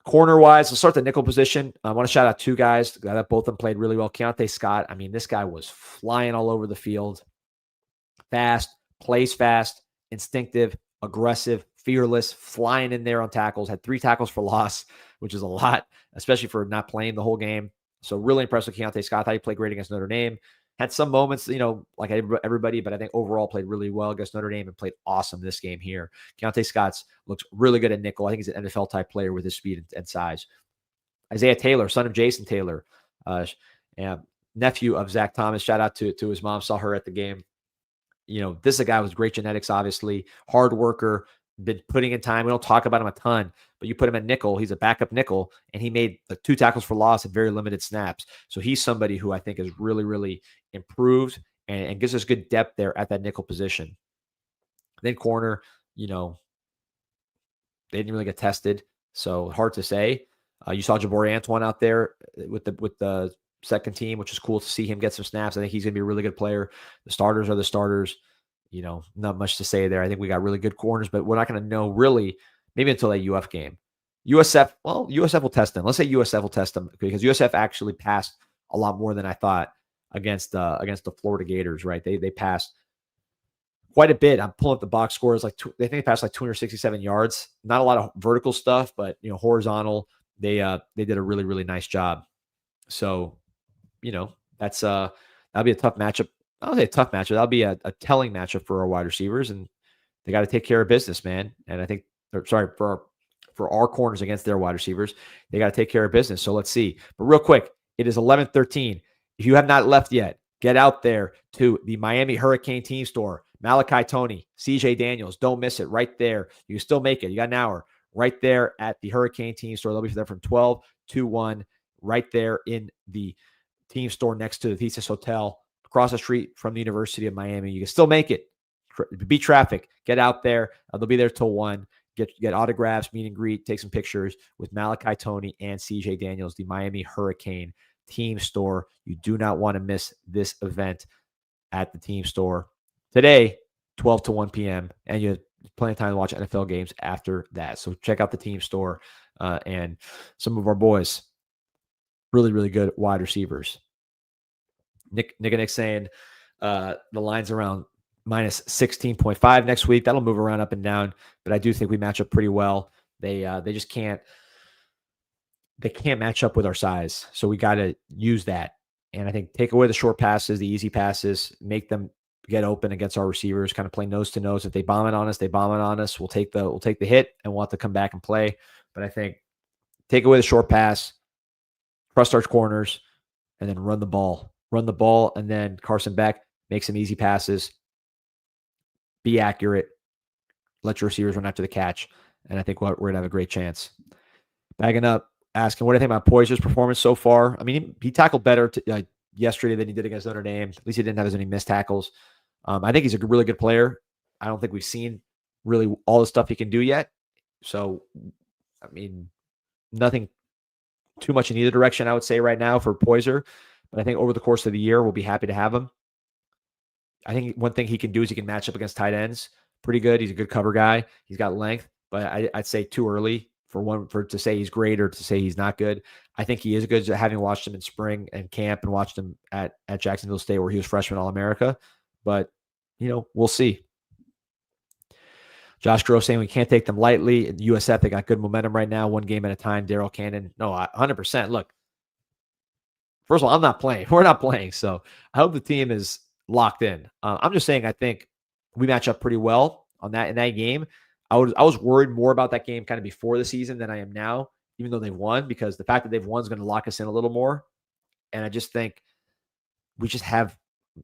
S1: Corner-wise, let's start the nickel position. I want to shout out two guys that both of them played really well. Keontae Scott, I mean, this guy was flying all over the field. Fast, plays fast, instinctive, aggressive, fearless, flying in there on tackles. Had 3 tackles for loss, which is a lot, especially for not playing the whole game. So really impressed with Keontae Scott. I thought he played great against Notre Dame. Had some moments, like everybody, but I think overall played really well against Notre Dame and played awesome this game here. Keontae Scott looks really good at nickel. I think he's an NFL-type player with his speed and size. Isaiah Taylor, son of Jason Taylor, nephew of Zach Thomas. Shout out to his mom. Saw her at the game. This is a guy with great genetics, obviously. Hard worker, been putting in time. We don't talk about him a ton, but you put him at nickel. He's a backup nickel, and he made 2 tackles for loss and very limited snaps. So he's somebody who I think is really, really improved and gives us good depth there at that nickel position. Then corner, they didn't really get tested, so hard to say. You saw Jabari Antoine out there with the second team, which is cool to see him get some snaps. I think he's going to be a really good player. The starters are the starters. Not much to say there. I think we got really good corners, but we're not going to know really maybe until that UF game. USF will test them. Let's say USF will test them because USF actually passed a lot more than I thought against the Florida Gators, right? They passed quite a bit. I'm pulling up the box scores. They think they passed like 267 yards. Not a lot of vertical stuff, but horizontal. They did a really, really nice job. So, that's that'll be a tough matchup. I don't say a tough matchup. That'll be a telling matchup for our wide receivers, and they got to take care of business, man. And I think, for our corners against their wide receivers, they got to take care of business. So let's see. But real quick, it is 11:13. If you have not left yet, get out there to the Miami Hurricane team store. Malachi Tony, CJ Daniels, don't miss it. Right there, you can still make it. You got an hour right there at the Hurricane team store. They'll be there from 12 to 1, right there in the team store next to the Thesis Hotel, across the street from the University of Miami. You can still make it. Beat traffic. Get out there. They'll be there till 1. Get autographs, meet and greet, take some pictures with Malachi Tony and CJ Daniels, the Miami Hurricane team store. You do not want to miss this event at the team store today, 12 to 1 p.m. And you have plenty of time to watch NFL games after that. So check out the team store and some of our boys. Really, really good wide receivers. Nick saying the line's around minus 16.5 next week. That'll move around up and down, but I do think we match up pretty well. They just can't match up with our size. So we got to use that. And I think take away the short passes, the easy passes, make them get open against our receivers, kind of play nose to nose. If they bomb it on us, they bomb it on us. We'll take the hit and we'll have to come back and play. But I think take away the short pass, trust our corners, and then run the ball. run the ball, and then Carson Beck make some easy passes, be accurate, let your receivers run after the catch, and I think we're going to have a great chance. Bagging up, asking, what do you think about Poizer's performance so far? I mean, he tackled better yesterday than he did against Notre Dame. At least he didn't have as many missed tackles. I think he's a really good player. I don't think we've seen really all the stuff he can do yet. So, I mean, nothing too much in either direction, I would say, right now for Poizer. But I think over the course of the year, we'll be happy to have him. I think one thing he can do is he can match up against tight ends pretty good. He's a good cover guy. He's got length, but I'd say too early for to say he's great or to say he's not good. I think he is good, having watched him in spring and camp and watched him at Jacksonville State where he was freshman All-America. But, we'll see. Josh Grove saying we can't take them lightly. At USF, they got good momentum right now, one game at a time. Daryl Cannon, no, 100%. Look, first of all, I'm not playing. We're not playing. So I hope the team is locked in. I'm just saying I think we match up pretty well in that game. I was worried more about that game kind of before the season than I am now, even though they won, because the fact that they've won is going to lock us in a little more. And I just think we have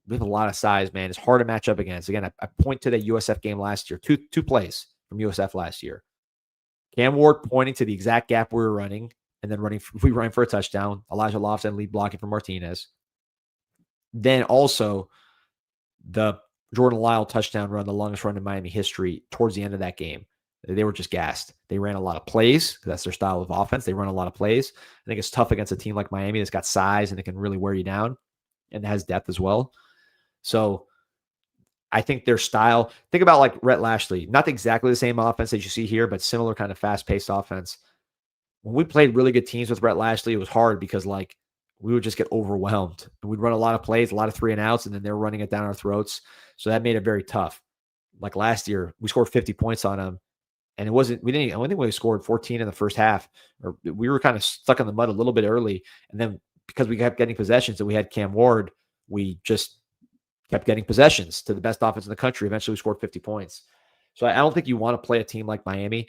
S1: a lot of size, man. It's hard to match up against. Again, I point to the USF game last year, two plays from USF last year. Cam Ward pointing to the exact gap we were running, and then we ran for a touchdown. Elijah Lofton lead blocking for Martinez. Then also the Jordan Lyle touchdown run, the longest run in Miami history, towards the end of that game. They were just gassed. They ran a lot of plays. That's their style of offense. They run a lot of plays. I think it's tough against a team like Miami that's got size and it can really wear you down and has depth as well. So I think their style, think about like Rhett Lashley, not exactly the same offense that you see here, but similar kind of fast-paced offense. When we played really good teams with Rhett Lashley, it was hard because we would just get overwhelmed. And we'd run a lot of plays, a lot of 3-and-outs, and then they're running it down our throats. So that made it very tough. Like last year, we scored 50 points on them. And I think we scored 14 in the first half. Or we were kind of stuck in the mud a little bit early. And then because we kept getting possessions and we had Cam Ward, we just kept getting possessions to the best offense in the country. Eventually we scored 50 points. So I don't think you want to play a team like Miami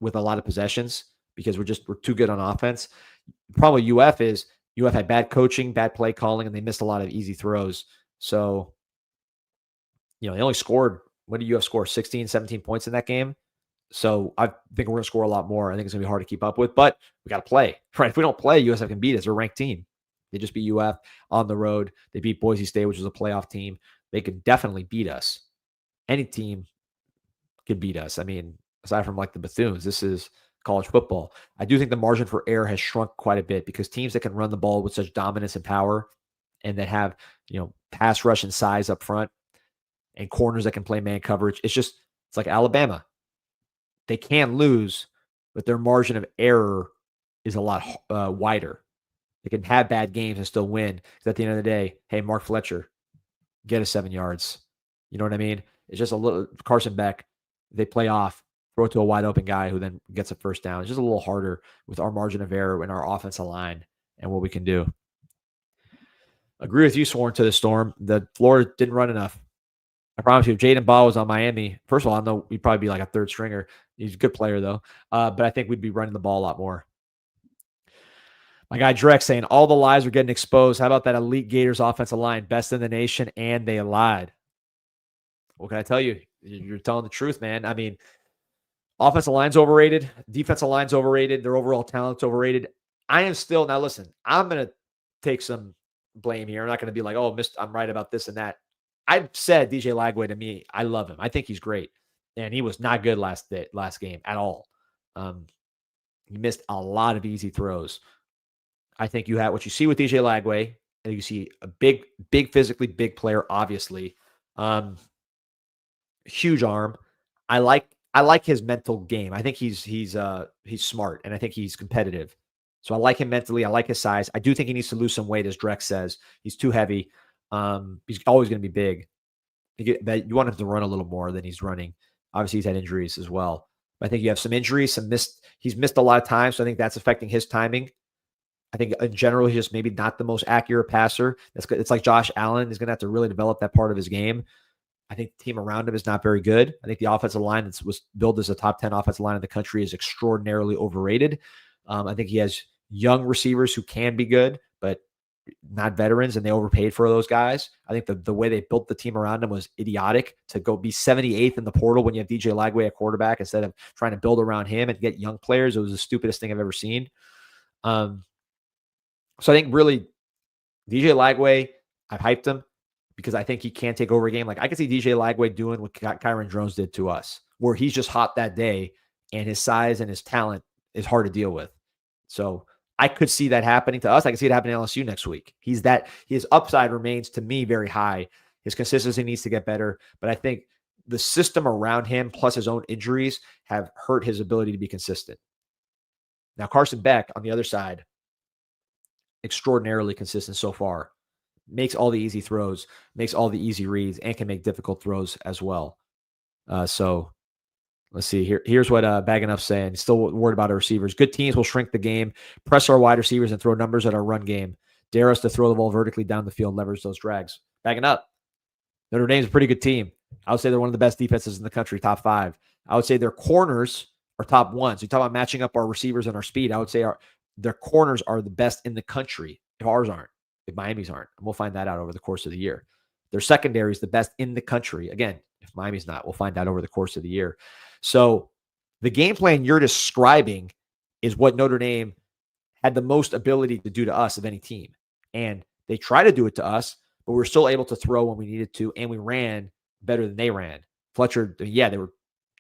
S1: with a lot of possessions because we're too good on offense. The problem with UF is UF had bad coaching, bad play calling, and they missed a lot of easy throws. So, they only scored, what did UF score? 16, 17 points in that game. So I think we're going to score a lot more. I think it's going to be hard to keep up with, but we got to play, right? If we don't play, USF can beat us. They're a ranked team. They just beat UF on the road. They beat Boise State, which is a playoff team. They could definitely beat us. Any team could beat us. I mean, aside from like the Bethunes, this is college football. I do think the margin for error has shrunk quite a bit because teams that can run the ball with such dominance and power and that have, pass rush and size up front and corners that can play man coverage, it's like Alabama. They can lose, but their margin of error is a lot wider. They can have bad games and still win. Because at the end of the day, hey, Mark Fletcher, get us 7 yards. You know what I mean? It's just a little Carson Beck. They play off, throw it to a wide open guy who then gets a first down. It's just a little harder with our margin of error in our offensive line and what we can do. Agree with you, Sworn to the Storm. The Florida didn't run enough. I promise you, if Jaden Ball was on Miami, first of all, I know he'd probably be like a third stringer. He's a good player, though. But I think we'd be running the ball a lot more. My guy Drex saying, all the lies are getting exposed. How about that elite Gators offensive line? Best in the nation, and they lied. What can I tell you? You're telling the truth, man. I mean, offensive line's overrated. Defensive line's overrated. Their overall talent's overrated. I am still, now listen, I'm going to take some blame here. I'm not going to be like, oh, I'm right about this and that. I've said DJ Lagway to me, I love him. I think he's great. And he was not good last game at all. He missed a lot of easy throws. I think you have what you see with DJ Lagway, and you see a big physically big player, obviously. Huge arm. I like his mental game. I think he's smart, and I think he's competitive. So I like him mentally. I like his size. I do think he needs to lose some weight, as Drex says. He's too heavy. He's always going to be big. You want him to run a little more than he's running. Obviously, he's had injuries as well. But I think you have some injuries, he's missed a lot of time, so I think that's affecting his timing. I think in general, he's just maybe not the most accurate passer. It's like Josh Allen is going to have to really develop that part of his game. I think the team around him is not very good. I think the offensive line that was billed as a top 10 offensive line in the country is extraordinarily overrated. I think he has young receivers who can be good, but not veterans, and they overpaid for those guys. I think the way they built the team around them was idiotic to go be 78th in the portal when you have DJ Lagway at quarterback instead of trying to build around him and get young players. It was the stupidest thing I've ever seen. So I think really DJ Lagway, I've hyped him because I think he can take over a game. Like I can see DJ Lagway doing what Kyron Drones did to us, where he's just hot that day and his size and his talent is hard to deal with. So I could see that happening to us. I can see it happening to LSU next week. His upside remains to me very high. His consistency needs to get better, but I think the system around him plus his own injuries have hurt his ability to be consistent. Now, Carson Beck on the other side, extraordinarily consistent so far. Makes all the easy throws, makes all the easy reads, and can make difficult throws as well. So let's see here. Here's what Baggin' saying. He's still worried about our receivers. Good teams will shrink the game, press our wide receivers, and throw numbers at our run game. Dare us to throw the ball vertically down the field, leverage those drags. Bagging up. Notre Dame's a pretty good team. I would say they're one of the best defenses in the country, top 5. I would say their corners are top 1. So you talk about matching up our receivers and our speed. I would say their corners are the best in the country if ours aren't, if Miami's aren't. And we'll find that out over the course of the year. Their secondary is the best in the country. Again, if Miami's not, we'll find out over the course of the year. So the game plan you're describing is what Notre Dame had the most ability to do to us of any team. And they try to do it to us, but we're still able to throw when we needed to, and we ran better than they ran. Fletcher, yeah, they were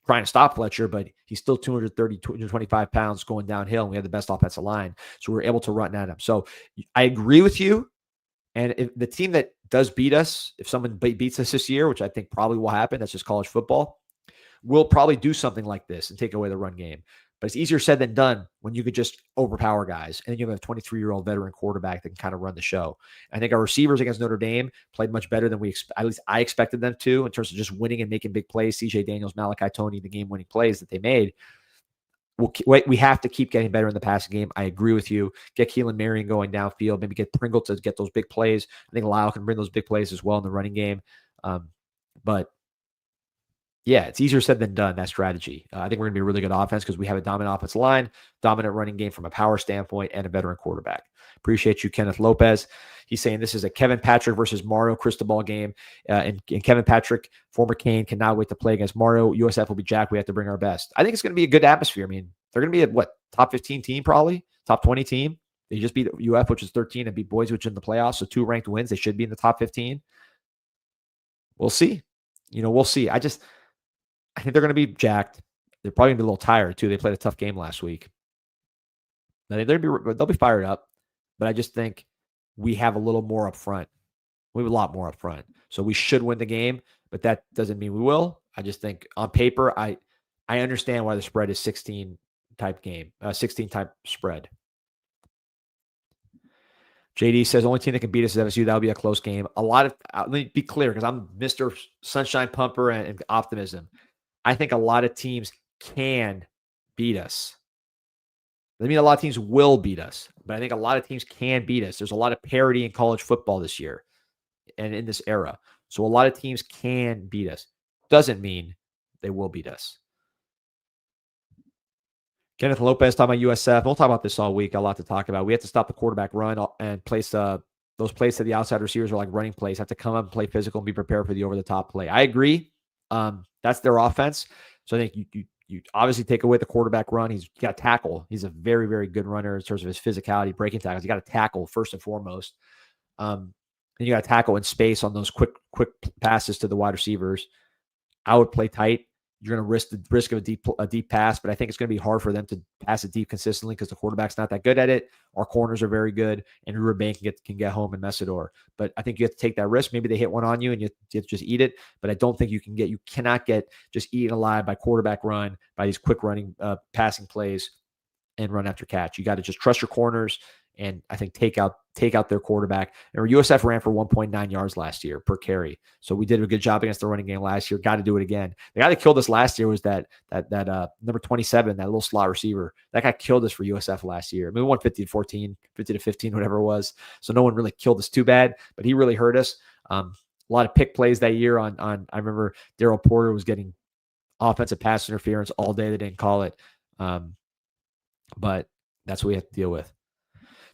S1: trying to stop Fletcher, but he's still 230, 225 pounds going downhill, and we had the best offensive line. So we were able to run at him. So I agree with you. And if the team that does beat us, if someone beats us this year, which I think probably will happen, that's just college football, we'll probably do something like this and take away the run game. But it's easier said than done when you could just overpower guys. And then you have a 23-year-old veteran quarterback that can kind of run the show. I think our receivers against Notre Dame played much better than at least I expected them to in terms of just winning and making big plays. CJ Daniels, Malachi Tony, the game-winning plays that they made. We have to keep getting better in the passing game. I agree with you. Get Keelan Marion going downfield. Maybe get Pringle to get those big plays. I think Lyle can bring those big plays as well in the running game. But yeah, it's easier said than done, that strategy. I think we're going to be a really good offense because we have a dominant offensive line, dominant running game from a power standpoint, and a veteran quarterback. Appreciate you, Kenneth Lopez. He's saying this is a Kevin Patrick versus Mario Cristobal game. And Kevin Patrick, former Cane, cannot wait to play against Mario. USF will be jacked. We have to bring our best. I think it's going to be a good atmosphere. I mean, they're going to be a, top 15 team probably, top 20 team. They just beat UF, which is 13, and beat Boise, which is in the playoffs. So 2 ranked wins. They should be in the top 15. We'll see. We'll see. I think they're going to be jacked. They're probably going to be a little tired, too. They played a tough game last week. They'll be fired up, but I just think we have a little more up front. We have a lot more up front. So we should win the game, but that doesn't mean we will. I just think on paper, I understand why the spread is 16-type game, 16-type spread. JD says, only team that can beat us is FSU. That'll be a close game. Let me be clear because I'm Mr. Sunshine Pumper and optimism. I think a lot of teams can beat us. I mean, a lot of teams will beat us, but I think a lot of teams can beat us. There's a lot of parity in college football this year and in this era. So a lot of teams can beat us. Doesn't mean they will beat us. Kenneth Lopez talking about USF. We'll talk about this all week. A lot to talk about. We have to stop the quarterback run and place those plays to the outside receivers are like running plays. Have to come up and play physical and be prepared for the over-the-top play. I agree. That's their offense. So I think you obviously take away the quarterback run. He's got to tackle. He's a very, very good runner in terms of his physicality, breaking tackles. You got to tackle first and foremost. And you got to tackle in space on those quick passes to the wide receivers. I would play tight. You're going to risk the risk of a deep pass, but I think it's going to be hard for them to pass it deep consistently because the quarterback's not that good at it. Our corners are very good, and Ruben can get home in Messidor. But I think you have to take that risk. Maybe they hit one on you, and you have to just eat it. But I don't think you cannot get just eaten alive by quarterback run, by these quick running passing plays and run after catch. You got to just trust your corners and I think take out their quarterback. And USF ran for 1.9 yards last year per carry. So we did a good job against the running game last year. Got to do it again. The guy that killed us last year was that number 27, that little slot receiver. That guy killed us for USF last year. I mean, we won 50-14, 50-15, whatever it was. So no one really killed us too bad, but he really hurt us. A lot of pick plays that year on I remember Daryl Porter was getting offensive pass interference all day. They didn't call it. But that's what we have to deal with.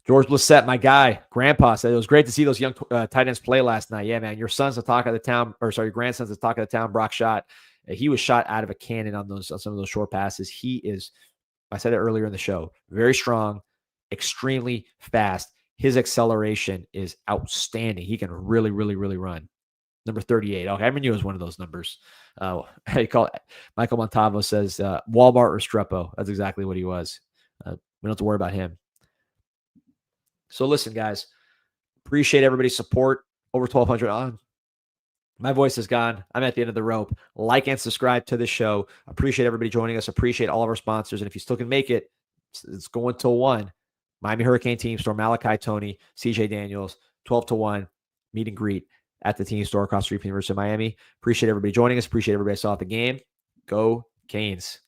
S1: George Blissett, my guy, grandpa, said it was great to see those young tight ends play last night. Yeah, man, your son's the talk of the town, or sorry, your grandson's the talk of the town. Brock Shot, he was shot out of a cannon on some of those short passes. He is, I said it earlier in the show, very strong, extremely fast. His acceleration is outstanding. He can really, really, really run. Number 38. Okay, I knew it was one of those numbers. He called Michael Montavo says Walmart Restrepo. That's exactly what he was. We don't have to worry about him. So listen, guys, appreciate everybody's support. Over 1,200 on. My voice is gone. I'm at the end of the rope. Like and subscribe to the show. Appreciate everybody joining us. Appreciate all of our sponsors. And if you still can make it, it's going till 1. Miami Hurricane Team Store, Malachi Tony, CJ Daniels, 12 to 1, meet and greet at the team store across the street from the University of Miami. Appreciate everybody joining us. Appreciate everybody I saw at the game. Go Canes.